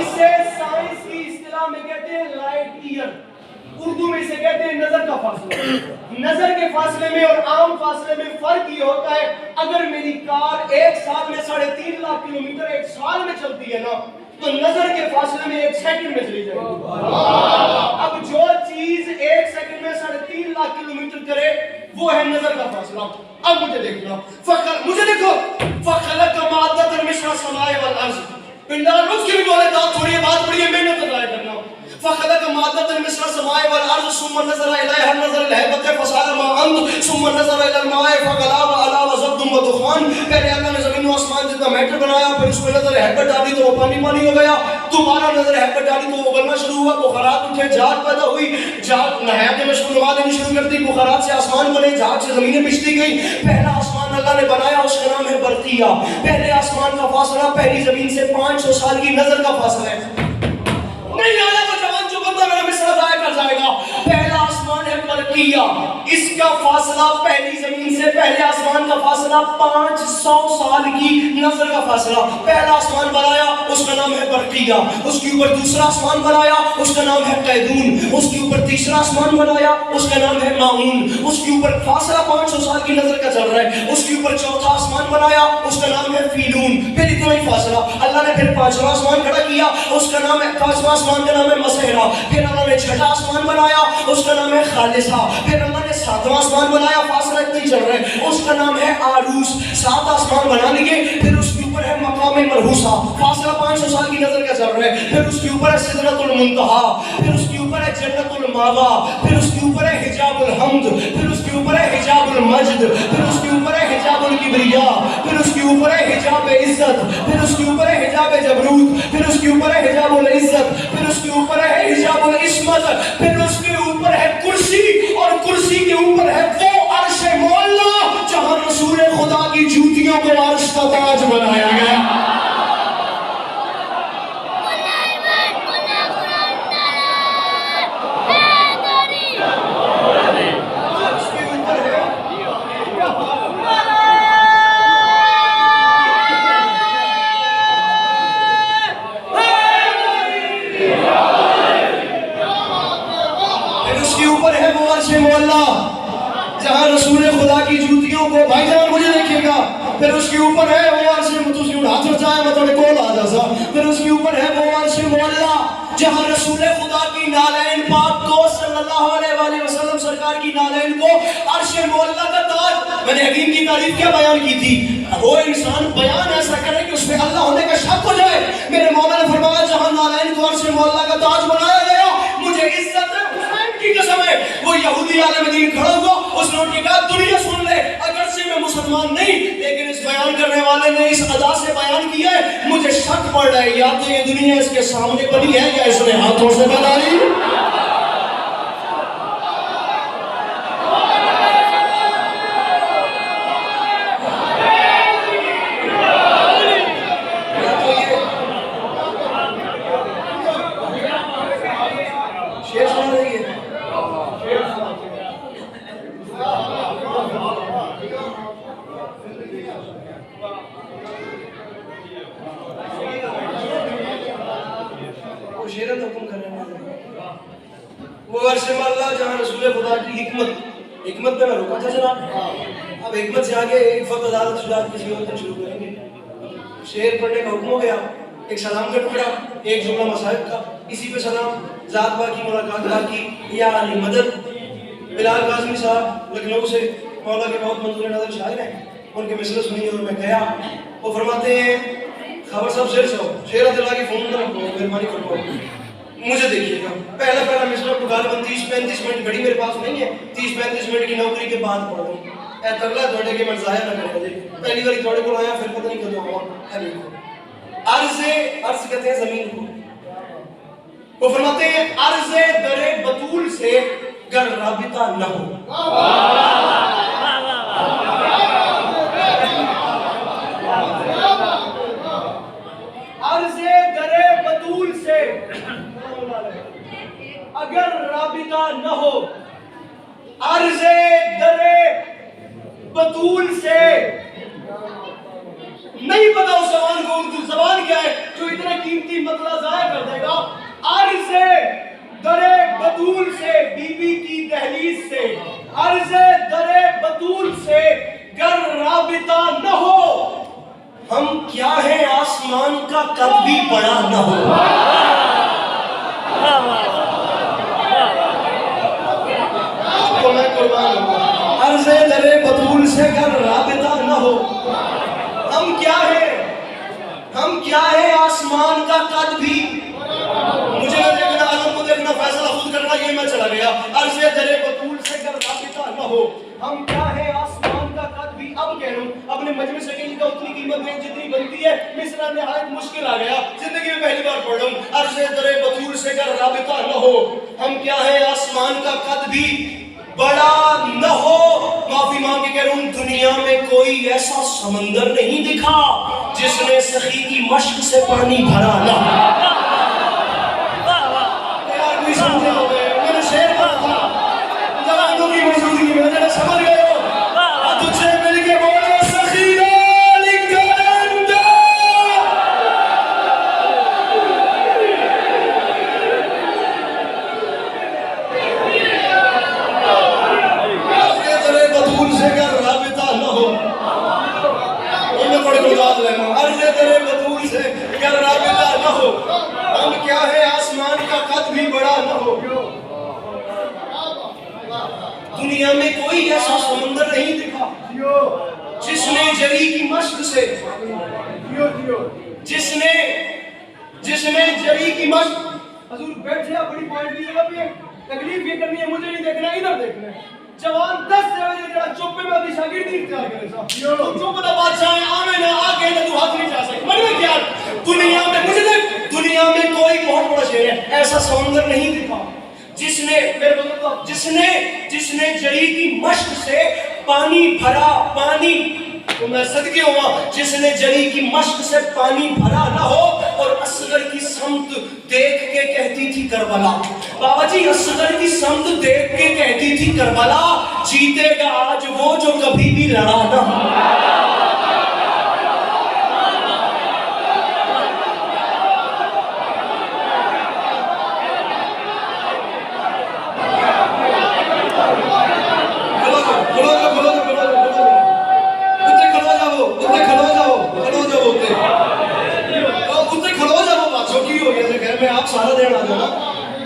اسے سائنس کی اصطلاح میں کہتے ہیں لائٹ ایئر، اردو میں اسے کہتے ہیں نظر کا فاصلہ۔ نظر کے فاصلے میں اور عام فاصلے میں فرق یہ ہوتا ہے، اگر میری کار ایک سال میں 3.5 لاکھ کلومیٹر ایک سال میں چلتی ہے نا، تو نظر کے فاصلے میں 1 سیکنڈ میں چلی جائے گی۔ اب جو چیز 1 سیکنڈ میں 3.5 لاکھ کلومیٹر کرے وہ ہے نظر کا فاصلہ۔ اب مجھے دیکھنا، مجھے دیکھو، فخلق مادۃ مثل السماء والارض، پنڈال اس کی بھی بولے داد تھوڑی بات بڑی ہے، محنت ضائع کرنا۔ فخلق مادۃ مثل السماء والارض ثم نظر الیها نظر الهیبۃ فصار ما انت ثم نظر الى الماء فغلا وعلا وزبد ودخان۔ پہلے اللہ نے زمین و آسمان جتنا میٹر بنایا، پھر اس میں نظر ہیبت ڈالی تو وہ پانی پانی ہو گیا، دوبارہ نظر ہیبت ڈالی تو وہ اگلنا شروع ہوا، بخارات اٹھے، جھاگ پیدا ہوئی، جھاگ نہایت میں شروع دینی شروع کر دی، بخارات سے آسمان بنے، جھاگ سے زمینیں بچتی گئی۔ پہلا آسمان اللہ نے بنایا، اس کا نام ہے برقیہ۔ پہلے آسمان کا فاصلہ پہلی زمین سے 500 سال کی نظر کا فاصلہ ہے۔ نہیں آیا وہ جوان جو بندہ میرا مصرع ضائع کر جائے گا۔ پہلا آسمان ہے برقیہ، اس کا فاصلہ پہلی زمین سے پہلے آسمان کا فاصلہ 500 سال کی نظر کا فاصلہ۔ پہلا آسمان بنایا، اس کا نام ہے برقیہ۔ اس کے اوپر دوسرا آسمان بنایا، اس کا نام ہے قیدون۔ اس کے اوپر تیسرا آسمان بنایا، اس کا نام ہے ماؤن۔ اس کے اوپر فاصلہ 500 سال کی نظر کا چل رہا ہے۔ اس کے اوپر چوتھا آسمان بنایا، اس کا نام ہے فیلون۔ پھر اتنا ہی فاصلہ۔ اللہ نے پھر 5واں آسمان کھڑا کیا، اس کا نام ہے 5واں آسمان کا نام ہے مسحرہ۔ پھر اللہ نے 6واں آسمان بنایا، اس کا نام ہے خالصہ۔ پھر اللہ نے 7واں آسمان بنایا، فاصلہ اتنا ہی چل رہا ہے، اس کا نام ہے عروس۔ 7 آسمان بنا لیے، پھر اس کے اوپر ہے مقام مرحوسہ، فاصلہ 500 سال کی نظر کا چل رہا ہے۔ پھر اس کے اوپر ہے سدرۃ المنتہی، پھر اس کے اوپر ہے جنت الماوا، پھر اس کے اوپر ہے حجاب الحمد، پھر اس کے اوپر ہے حجاب المجد، پھر اس کے اوپر ہے حجاب الکبریاء، پھر اس کے اوپر ہے حجاب عزت، پھر اس کے اوپر ہے حجاب جبروت، پھر اس کے اوپر ہے حجاب العزت، پھر اس کے اوپر ہے حجاب العصمت، پھر اس کے اوپر ہے کرسی، اور کرسی کے اوپر ہے وہ عرش معلی جہاں رسول خدا کی جوتیوں کو عرش کا تاج بنایا گیا۔ جہاں رسول خدا کی جوتیوں کو، بھائی جان مجھے دیکھیے گا، پھر اس کے اوپر ہے وہ عرش متوسی، ہاتھ رچایا میں تھوڑے کول آ جا سا، پھر اس کے اوپر ہے وہ عرش معلی جہاں رسول خدا کی نالین پاک کو صلی اللہ علیہ وآلہ وسلم سرکار کی نالین کو عرش معلی کا تاج۔ میں نے حکیم کی تعریف کیا بیان کی تھی، وہ انسان بیان ایسا کرے کہ اس میں اللہ ہونے کا شک ہو جائے۔ میرے مولا نے فرمایا جہاں نالین کو عرش معلی کا تاج بنایا گیا، مجھے عزت کی قسم ہے، وہ یہودی عالم دین کھڑا ہوا، اس نے ان کی کہا دنیا سن لے، اگرچہ میں مسلمان نہیں لیکن اس بیان کرنے والے نے اس ادا سے بیان کیا ہے، مجھے شک پڑ رہا ہے یا تو یہ دنیا اس کے سامنے بنی ہے یا اس نے ہاتھوں سے بنائی۔ وہ عرش معلی جہاں رسول خدا کی حکمت میں رکا تھا جناب۔ اب حکمت سے آگے عفت عدالت شجاعت کسی اور دن شروع کریں گے۔ شعر پڑھنے کا حکم ہو گیا، ایک سلام کا ٹکڑا، ایک جملہ مصائب کا، اسی پہ سلام، ذات باقی ملاقات باقی، یا علی مدد۔ بلال قاسمی صاحب لکھنؤ سے مولا کے بہت منظور نظر شاعر ہیں، ان کے مثل سنی اور میں گیا، وہ فرماتے ہیں خبر صاحب شیر صاحب شیر دلا کے فون کر مہربانی فرماؤ، مجھے دیکھیے گا پہلا مثلا غالباً 30-35 منٹ گھڑی میرے پاس نہیں ہے، 30-35 منٹ کی نوکری کے بعد پڑھ رہا ہوں، اے تگلا تھوڑے کے میں ضائع نہ کرے دے، پہلی باری تھوڑے کو آیا پھر پتہ نہیں کدوں ہوا ہے دیکھو عرض کہتے ہیں زمین کو، وہ فرماتے ہیں عرض در بطول سے گر رابطہ نہ ہو، عرض در بطول سے اگر رابطہ نہ ہو، عرض در بطول سے نہیں پتا اس زبان کو اردو زبان کیا ہے، جو اتنا قیمتی مطلع ضائع کر دے گا؟ عرض درے بطول سے بی بی کی دہلیز سے، عرض درے بطول سے گر رابطہ نہ ہو، ہم کیا ہیں آسمان کا قد بھی بڑا نہ ہو۔ آپ کو میں قربان ہوں، عرض درے بطول سے گر رابطہ نہ ہو، ہم کیا ہیں آسمان کا قد بھی، مجھے نہ دیکھنا، عالم کو دیکھنا، فیصلہ خود کرنا، یہ میں چلا گیا۔ عرض درے بطول سے گر رابطہ نہ ہو، ہم کیا ہیں آسمان کا قد بھی۔ اب کہہ رہا ہوں اپنے مجمع شکیل کا اتنی قیمت نہیں جتنی بنتی ہے، مصرع نہایت مشکل آ گیا، زندگی میں پہلی بار پڑھ رہا ہوں۔ عرض درے بطول سے گر رابطہ نہ ہو، ہم کیا ہیں آسمان کا قد بھی بڑا نہ ہو۔ معافی مانگ کے کہہ رہا ہوں، دنیا میں کوئی ایسا سمندر نہیں دکھا جس نے سخی کی مشق سے پانی بھرا نہ ہو۔ یار کوئی سمجھے ہو گئے، میں نے شعر پڑھا تھا، جوانوں کی موجودگی میں جنہیں سمجھ گئے ہو، تجھ سے مل کے بولو سخی لال کلندر۔ درے بطول سے گر رابطہ نہ ہو، میں پڑھ کے یاد لینا، عرض درے بطول سے گر رابطہ نہ ہو، ہم کیا ہے آسمان کا قد بھی بڑا نہ ہو۔ دنیا میں کوئی ایسا سمندر نہیں دکھا جس نے جری کی مشق سے، جس نے جری کی مشق، حضور بیٹھے آپ بڑی پوائنٹ کی جگہ پہ، تکلیف یہ کرنی ہے، مجھے نہیں دیکھنا، ادھر دیکھنا ہے۔ جوان 10 سے بجے جڑا چوپے میں اپنی شاگردی اختیار کرے صاحب، تو چوپ دا بادشاہ ہے، آمیں نہ آگے نہ تو ہاتھ نہیں جا سکتے۔ مجھے میں کیا دنیا میں، مجھے دیکھ دنیا میں کوئی بہت بڑا شعر ہے، ایسا سمندر نہیں دکھا جس نے جری کی مشق سے پانی بھرا، پانی تو میں صدقے ہوا، جس نے جری کی مشق سے پانی بھرا نہ ہو۔ اور اصغر کی سمت دیکھ کے کہتی تھی کربلا، بابا جی اصغر کی سمت دیکھ کے کہتی تھی کربلا، جیتے گا آج وہ جو کبھی بھی لڑا نہ ہو۔ آپ سارا دین آ جانا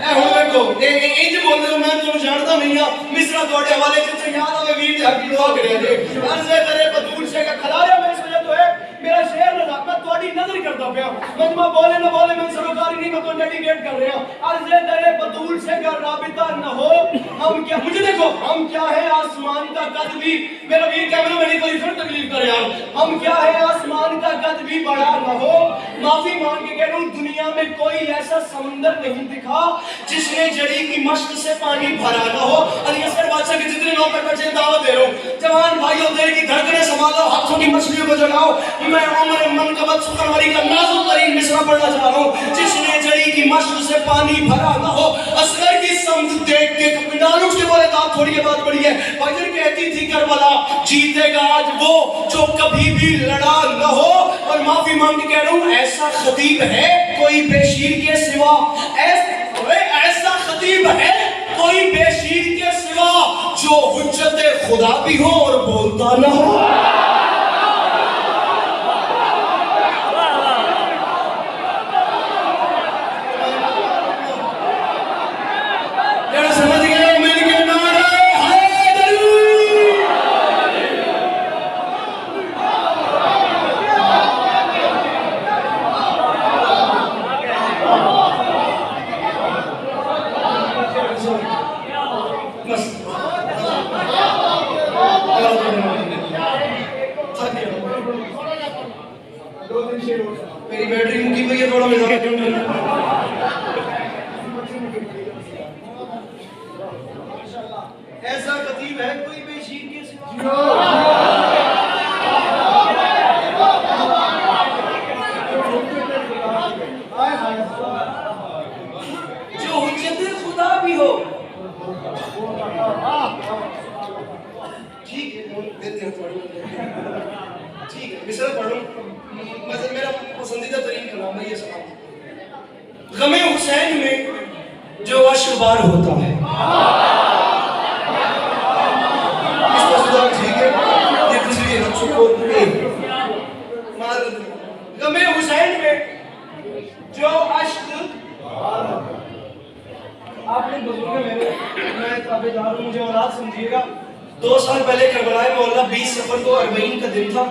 اے ہن دیکھو انج بولدے ہو، میں تانوں جاندا نہیں ہاں، مصرع تواڈے حوالے جتھے یاد آوے ویر دی حق دعا کریا جے۔ عرض درے بطول سے کا کھلاریا میں اس وجہ تو ہے میرا شعر نہ میں تواڈی نظر کردا پیا، مجمع بولے نہ بولے میں سروکاری نہیں، میں تو ڈیڈیکیٹ کر رہا ہوں۔ عرض درے بطول سے کا رابطہ نہ ہو، ہم کیا، مجھے دیکھو ہم کیا ہے آسمان کا قد بھی، میرا ویر کیمرہ میں نہیں کوئی پھر تکلیف کر یار، ہم کیا ہے آسمان کا قد بھی بڑا نہ ہو۔ معافی مانگ کے کہہ رہا ہوں، دنیا میں کوئی ایسا سمندر نہیں دکھا جس نے جڑی کی مشق سے پانی بھرا نہ ہو۔ علی اصغر بادشاہ کے جتنے نوکر بچے دعوت دے رہا ہوں، جوان بھائیوں دل کی دھڑکنیں سنبھالو، ہاتھوں کی مچھلیوں کو جگاؤ، میں عمر منقبت سخنوری کا نازک ترین مصرع پڑھنا چاہ رہا ہوں۔ جس نے جڑی کی مشق سے پانی بھرا نہ ہو، اصغر کی سمت دیکھ کے نال اٹھ کے بولے تھا، تھوڑی یہ بات پڑھی ہے، فجر کہتی تھی کربلا، جیتے گا آج وہ جو کبھی بھی لڑا نہ ہو۔ اور معافی مانگ کے کہہ رہا ہوں، ایسا خطیب ہے کوئی بے شیر کے سوا، ایسا خطیب ہے کوئی بے شیر کے سوا جو حجت خدا بھی ہو اور بولتا نہ ہو۔ سمجھ گئے مل کے نعرہ حیدری۔ میری بیٹری مکی پئی ہے، تھوڑا مزاج ایسا خطیب ہے کوئی بے شیر کے سوا، جو حجت خدا بھی ہو۔ ٹھیک ہے ٹھیک ہے مصرع پڑھوں، میرا پسندیدہ ترین کلام ہے یہ سلام. غم حسین میں جو اشک بار ہوتا ہے. اس کا سدھار ٹھیک ہے یہ پچھلی نقشوں کو غم حسین میں جو اشک آپ نے بزرگ میرے میں تابع دار ہوں مجھے اولاد سمجھیے گا. 2 سال پہلے کربلا مولا 20 سفر کو 40 کا دن تھا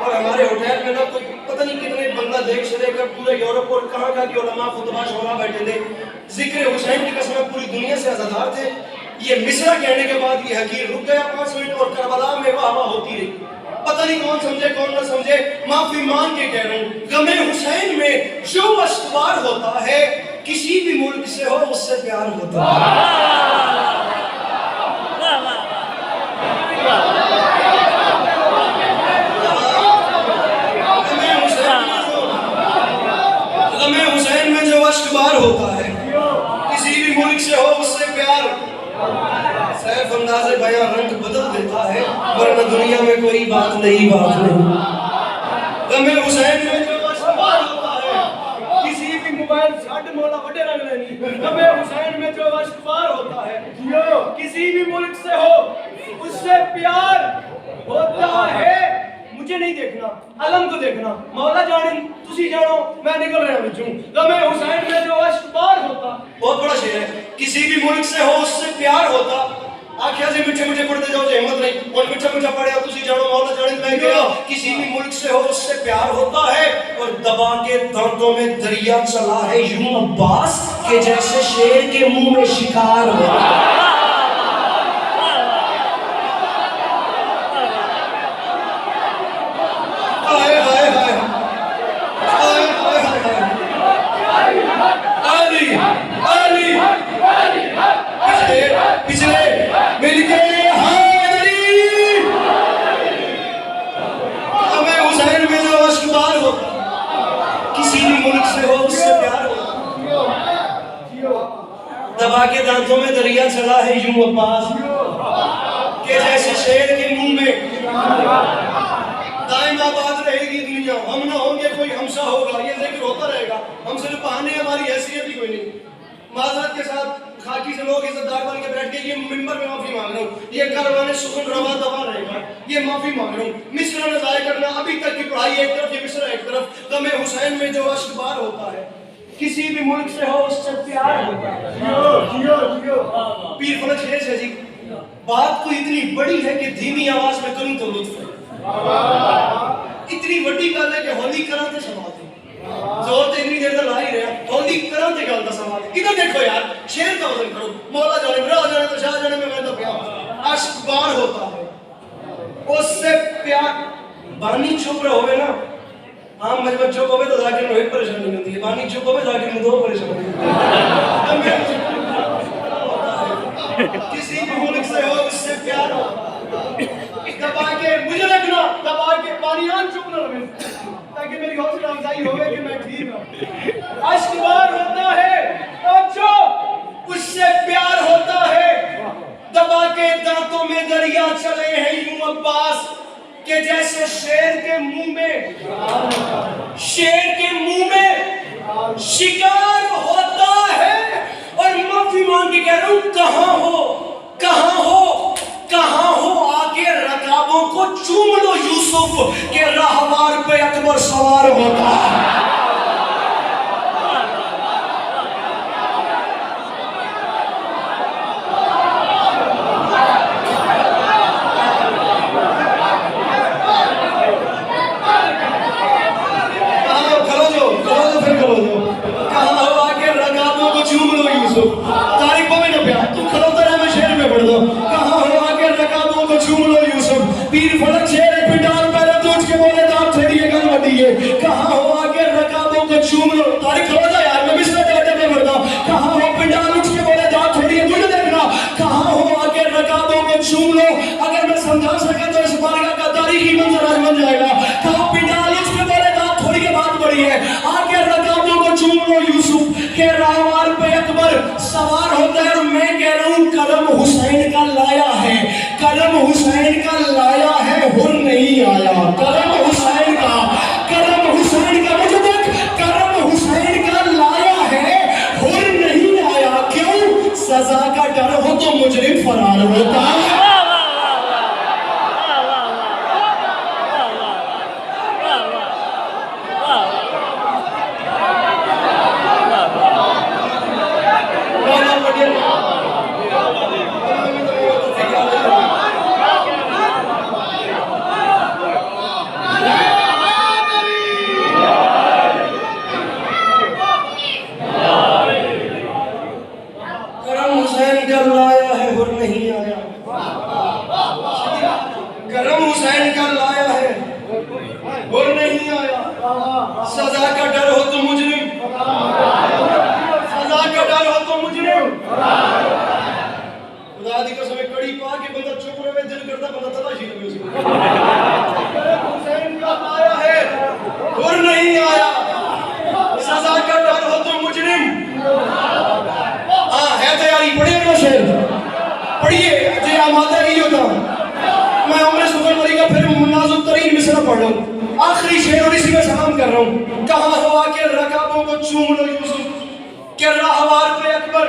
اور ہمارے ہوٹل میں نا کوئی پتہ نہیں کتنے بنگلہ دیش سے لے کر پورے یورپ اور کہاں کہاں کے علماء خطبہ شورا بیٹھے تھے. ذکر حسین کی قسم پوری دنیا سے عزادار تھے. یہ مصرع کہنے کے بعد یہ حقیر رک گیا 5 منٹ اور کربلا میں واہ واہ ہوتی رہی. پتہ نہیں کون سمجھے کون نہ سمجھے معافی مانگ کے کہہ رہا ہوں. غم حسین میں جو اشکبار ہوتا ہے کسی بھی ملک سے ہو اس سے پیار ہوتا ہے. غم حسین میں جو اشکبار ہوتا ہے کسی بھی ملک سے ہو اس سے پیار. سیف انداز بیاں رنگ بدل دیتا ہے ورنہ دنیا میں کوئی بات نہیں. غم حسین میں جو اشکبار ہوتا ہے کسی بھی موبائل چھٹ مولا بڑے رنگ لینی. غم حسین میں جو اشکبار ہوتا ہے کسی بھی ملک سے ہو اس سے پیار ہوتا ہے. مجھے نہیں دیکھنا علم کو دیکھنا مولا جانے تسی جانو میں نکل رہا ہوں. غم حسین میں جو اشکبار ہوتا بہت بڑا شعر ہے کسی بھی ملک سے ہو اس سے پیار ہوتا. آخیا جی میٹھے میٹھے پڑھتے جاؤ ہمت نہیں اور میٹھا میٹھا پڑھیا تسی جانو مولا جانے میں گیا. کسی بھی ملک سے ہو اس سے پیار ہوتا ہے اور دبا کے دانتوں میں دریا چلا ہے یوں عباس کہ جیسے شیر کے منہ میں شکار ہوتا ہے. دبا کے دانتوں میں دریا چلا ہے یوں عباس کہ جیسے شیر کے منہ میں. دائم آباد رہے گی دنیا ہم نہ ہوں گے کوئی ہمسا ہوگا یہ ذکر ہوتا رہے گا. ہم صرف بہانے ہماری حیثیت ہی کوئی نہیں. معذرت کے ساتھ خاکی سے لوگ عزت دار بن کے بیٹھ کے یہ منبر میں معافی مانگ رہا ہوں. یہ کاروان سخن روا دوا رہے گا یہ معافی مانگ رہا ہوں. مصرع نہ ضائع کرنا ابھی تک کی پڑھائی ایک طرف یہ مصرع ایک طرف. غم حسین میں جو اشکبار ہوتا ہے کسی بھی ملک سے ہو اس سے پیار ہوتا ہے. پیر فلک شیر سے جی بات کو اتنی بڑی ہے کہ دھیمی آواز میں کروں تو لطف ہے. اتنی بڑی گل ہے کہ ہولی کرا تے سماتے زور تے اتنی دیر تک لا ہی رہا ہولی کرا تے گل دا سماتے. ادھر دیکھو یار شیر کا وزن کرو مولا جانے راہ جانے تو شاہ جانے میں تو پیار اشکبار ہوتا ہے اس سے پیار. بانی چھپ رہے ہوئے نا ہاں مجھے چپ ہوئے تو ذاکر میں ایک پریشانی ہوتی ہے. بانی چپ ہوئے ذاکر میں 2 پریشانی ہوتی ہے. کسی بھی ملک سے ہو اس سے پیار ہو دبا کے مجھے رکھنا دبا کے بانیان چپ نہ رہے تاکہ میری حوصلہ افزائی ہوئے کہ میں ٹھیک ہوں. اشکبار ہوتا ہے اور جو اس سے پیار ہوتا ہے دبا کے دانتوں میں دریا چلے ہیں یوں عباس کہ جیسے شیر کے منہ میں شکار ہوتا ہے. اور معافی مانگ کے کہہ رہا ہوں کہاں ہو آگے رکابوں کو چوم لو یوسف کہ راہوار پہ اکبر سوار ہوتا ہے. تاریخ میں نہ پیار تو کھلوتا رہے میں شہر میں پڑھ دو. کہاں ہو آگے رکابوں کو چوم لو یوسف. پیر فلک شہر ہے پٹال پہلے تو اٹھ کے بولے دار چھڑیے گل وڈیے. کہاں ہو آگے رکابوں کو چوم لو. تاریخ کھلوتا یار میں مصرع کہتے میں پڑھ دو. کہاں ہو پٹال اٹھ کے بولے دار چھڑیے مجھے دیکھنا. کہاں ہو آگے رکابوں کو چوم لو. اگر میں سمجھا سکا تو اس بارگاہ کا تاریخی منظر آج بن جائے گا. کہاں پٹال اٹھ کے بولے دار تھوڑی کے بات بڑی ہے. آگے رکابوں کو چوم لو یوسف کہ راہوار پہ اکبر سوار ہوتا ہے. اور میں کہہ رہا ہوں قلم حسین کا لایا ہے قلم حسین کا لایا ہے ہر نہیں آیا. قلم حسین کا کا ڈر ہو تو مجرم فرار ہوتا ہے. سزا کا ڈر ہو تو مجرم، سزا کا ڈر ہو تو مجرم. خدا دی قسم کڑی پا کے بندہ چپ رہے دل کرتا بندہ تلاشی لگے اس کو. حسین کا آیا ہے اور نہیں آیا، سزا کا ڈر ہو تو مجرم. ہاں ہے تیاری، پڑھیے گا شعر، پڑھیے جی آمادہ نہیں ہوتا. میں عمر سفر مری کا پھر نازک ترین مصرع پڑھ رہا ہوں، آخری شعر اور اسی میں سلام کر رہا ہوں. کہاں ہوا کے رکابوں کو چوم لو یوسف کہ راہوار پہ اکبر.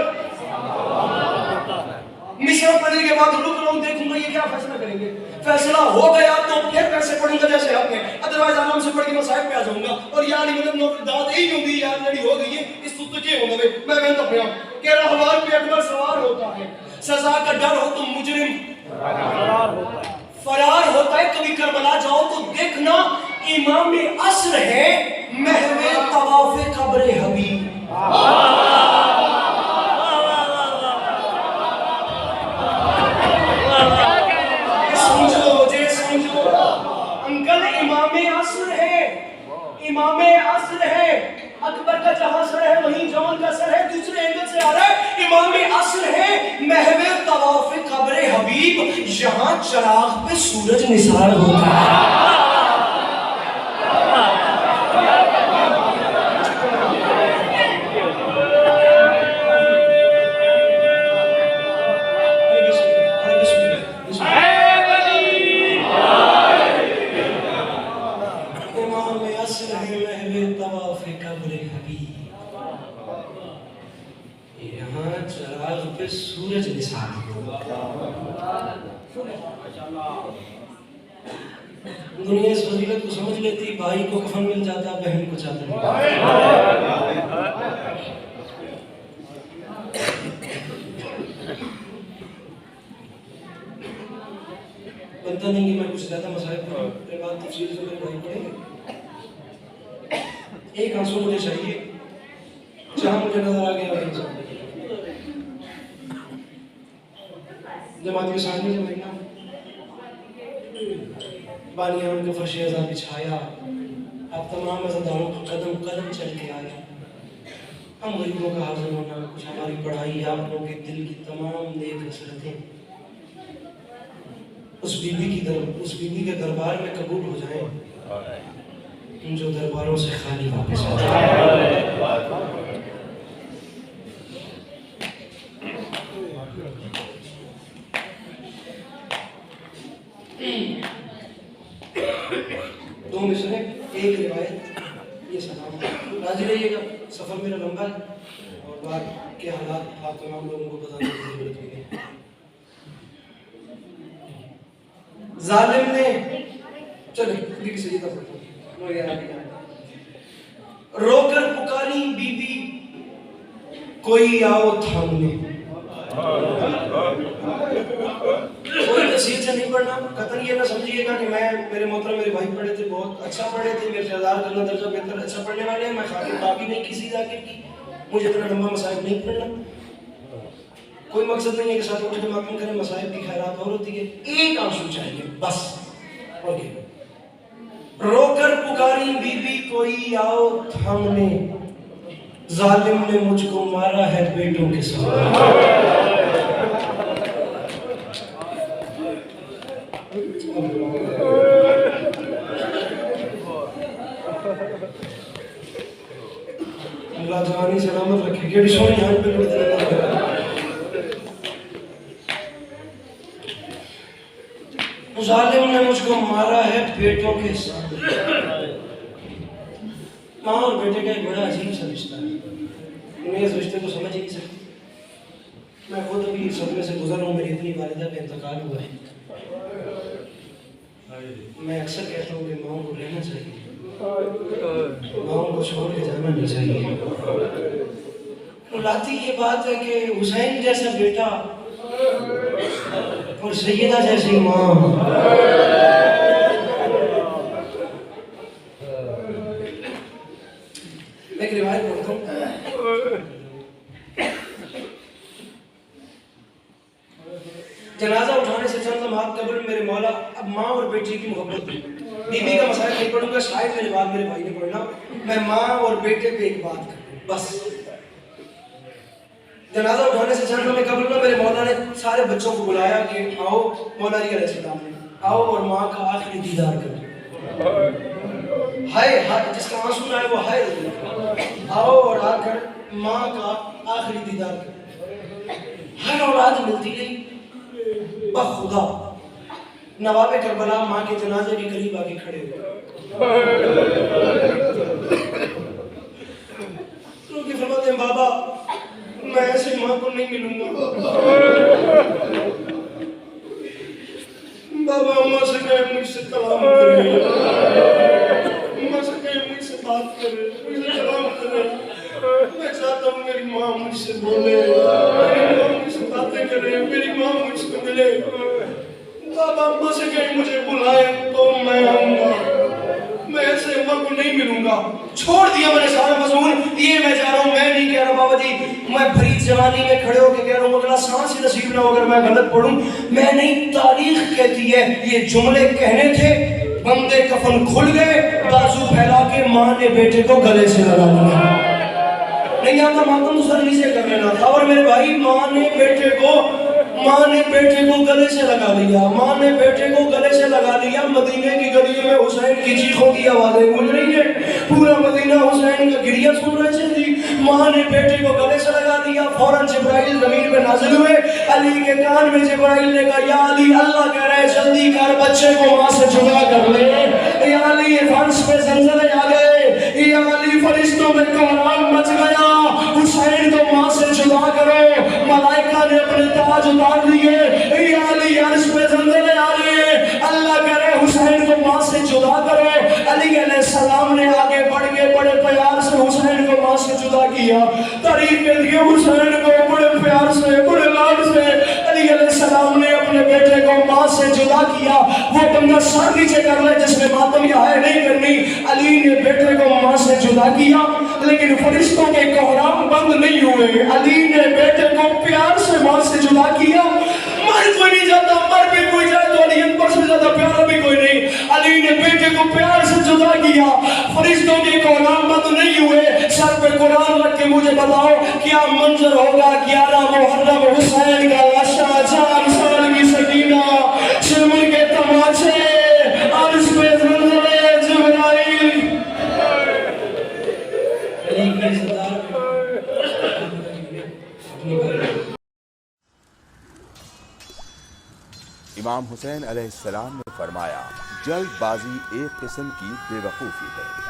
مصرع پڑھنے کے بعد رک رہا ہوں، دیکھوں گا یہ کیا فیصلہ کریں گے. فیصلہ ہو گیا تو پھر پیسے پڑھوں گا جیسے آپ نے، ادروائز آرام سے پڑھ کے مصائب پہ آ جاؤں گا. اور یعنی مطلب نوکر داد ہی ہوں گی یار لڑی ہو گئی ہے اس تو تجھے ہوں گے. میں کہتا پہ ہوں کہ راہوار پہ اکبر سوار ہوتا ہے، سزا کا ڈر ہو تو مجرم فرار ہوتا ہے. کبھی کربلا جاؤ تو دیکھنا امام عصر ہے محو طواف قبر حبیب. سمجھو جے سمجھو انکل، امام عصر ہے، امام عصر ہے. اکبر کا جہاں سر ہے وہیں جون کا سر ہے، دوسرے اینگل سے آ رہا ہے. امام عصر ہے محو طواف قبر حبیب، یہاں چراغ پہ سورج نثار ہوتا ہے. سورج نثار دنیا اس فضیلت کو سمجھ لیتی، بھائی کو کفن مل جاتا، بہن کو چادر مل جاتا. بنتا نہیں کہ میں کچھ زیادہ مسائل پڑھوں، پھر بات تفصیل سے میرے بھائی پڑھیں گے. ایک آنسو مجھے چاہیے جہاں مجھے نظر آ گیا وہیں سے. جماعت کے سامنے سے مہینہ بانیان کا فرش ازاں بچھایا، اب تمام عزاداروں کو قدم قدم چل کے آیا. ہم غریبوں کا حاضر ہونا، کچھ ہماری پڑھائی، آپ لوگوں کے دل کی تمام نیک حسرتیں اس بیوی کے دربار میں قبول ہو جائیں ان جو درباروں سے خالی واپس آ جائیں. دو مصرے، ایک روایت، یہ سلام. راضی رہیے گا، سفر میرا لمبا ہے اور بات کے حالات آپ تمام لوگوں کو بتانے کی ضرورت بھی ہے. ظالم نے چلے کسی سجدہ پڑھتا رو کر پکاری بی بی کوئی آؤ تھامنے. کوئی تفصیل سے نہیں پڑھنا، قطعاً یہ نہ سمجھیے گا کہ میرے محترم میرے بھائی پڑھے تھے، بہت اچھا پڑھے تھے، میرے شہزار کرنا درجہ بہتر اچھا پڑھنے والے ہیں. میں خاطر باقی نہیں کسی ذاکر کی، مجھے اتنا لمبا مسائل نہیں پڑھنا. کوئی مقصد نہیں ہے کہ ساتھ اٹھ کے ماتم کریں، مسائل کی خیرات اور ہوتی ہے. ایک آنسو چاہیے بس. رو کر پکاری بی بی کوئی آؤ تھامنے، ظالم نے مجھ کو مارا ہے بیٹوں کے ساتھ. اللہ جوانی سلامت رکھے. کیڑی سونی ہاتھ پہ لڑتے رہتا. ظالم نے مجھ کو مارا ہے بیٹوں کے ساتھ. ماں اور بیٹے کا ایک بڑا عجیب سا رشتہ ہے. دنیا اس رشتے کو سمجھ ہی نہیں سکتی. میں خود ابھی صدمے سے گزر رہا ہوں، میری اپنی والدہ کا انتقال ہوا ہے۔ میں اکثر کہتا ہوں کہ ماؤں کو رہنا چاہیے، ماؤں کو چھوڑ کے جانا نہیں چاہیے۔ رلاتی یہ بات ہے کہ حسین جیسا بیٹا اور سیدہ جیسی ماں، میں ایک روایت پڑھتا ہوں۔ جنازہ اٹھانے سے چند لمحات قبل میرے مولا اب ماں اور بیٹی کی محبت بی بی کا مسائل نہیں پڑھوں گا، شاید میرے بعد میرے بھائی نے پڑھنا، میں ماں اور بیٹے پہ ایک بات کروں بس۔ جنازہ اٹھانے سے چند لمحے قبل میرے مولا نے سارے بچوں کو بلایا کہ آؤ، مولا علی علیہ السلام نے آؤ اور ماں کا آخری دیدار کرو۔ ہائے ہائے، جس کا آنسو نہ ہے وہ ہائے، آؤ اور آ کر ماں کا آخری دیدار کرو۔ ہر اولاد ملتی نہیں، بخدا نواب کربلا ماں کے جنازے کے قریب آگے کھڑے ہوئے، کیونکہ فرماتے ہیں بابا میں ایسے ماں کو نہیں ملوں گا، بابا اماں سے کہے مجھ سے کلام کرے، اماں سے کہے مجھ سے بات کرے، مجھ سے کلام کرے، میں چاہتا ہوں میری ماں مجھ سے بولے، میری ماں مجھ سے باتیں کرے، میری ماں مجھ سے ملے۔ بابا اماں سے کہیں مجھے بلائیں تو میں آؤں گا، میں ایسے اماں کو نہیں ملوں گا۔ چھوڑ دیا میں نے سارا مضمون، یہ میں جا رہا ہوں، میں نہیں کہہ رہا بابا جی، میں بھری جوانی میں کھڑے ہو کے کہہ رہا ہوں اگلا سانس ہی نصیب نہ ہو اگر میں غلط پڑھوں، میں نہیں، تاریخ کہتی ہے یہ جملے کہنے تھے، بندے کفن کھل گئے، بازو پھیلا کے ماں نے بیٹے کو گلے سے لگا دیا۔ نہیں آتا ماتم تسلی سے کر لینا تھا، اور میرے بھائی ماں نے بیٹے کو گلے سے لگا لیا، ماں نے بیٹے کو گلے سے لگا لیا۔ مدینے کی گلیوں میں حسین کی چیخوں کی آوازیں گونج رہی ہیں، پورا مدینہ حسین کا گریہ سن رہے تھے۔ ماں نے بیٹے کو گلے سے لگا لیا، فوراً جبرائیل زمین پہ نازل ہوئے، علی کے کان میں جبرائیل نے کہا یا علی اللہ کہہ رہے جلدی کر بچے کو ماں سے جدا کر لے، یا علی فرش پہ زلزلے آ گئے، یا علی فرشتوں میں کوہرام مچ گیا، حسین کو ماں سے جدا کرو، ملائکہ نے اپنے تاج اتار لیے، یا علی عرش پہ زلزلے آ رہے ہیں، اللہ کہہ رہے حسین کو ماں سے جدا کرو۔ علی علیہ السلام نے آگے بڑھ کے بڑے پیار سے حسین کو ماں سے جدا کیا، تاریخ کے لیے حسین کو بڑے پیار سے بڑے لاڈ سے علی علیہ السلام نے اپنے بیٹے کو ماں سے جدا کیا۔ وہ بندہ سر نیچے کر لے جس نے ماتم یہ ہے نہیں کرنی، علی نے بیٹے کو ماں سے جدا کیا، لیکن فرشتوں کے کوہرام بند نہیں ہوئے، علی نے بیٹے کو پیار سے ماں سے جدا کیا۔ مر کوئی نہیں جاتا، مر بھی کوئی جائے تو علی اکبر سے زیادہ پیارا بھی کوئی نہیں، علی نے بیٹے کو پیار سے جدا کیا، فرشتوں کے کوہرام بند نہیں ہوئے۔ سر پہ قرآن رکھ کے مجھے بتاؤ کیا منظر ہوگا 11 محرم حسین کا لاشا 4 سال کی سکینہ شمر کے تماچے عرش پہ زلزلے جبرائیل علی کی صدار امام حسین علیہ السلام نے فرمایا جلد بازی ایک قسم کی بے وقوفی ہے۔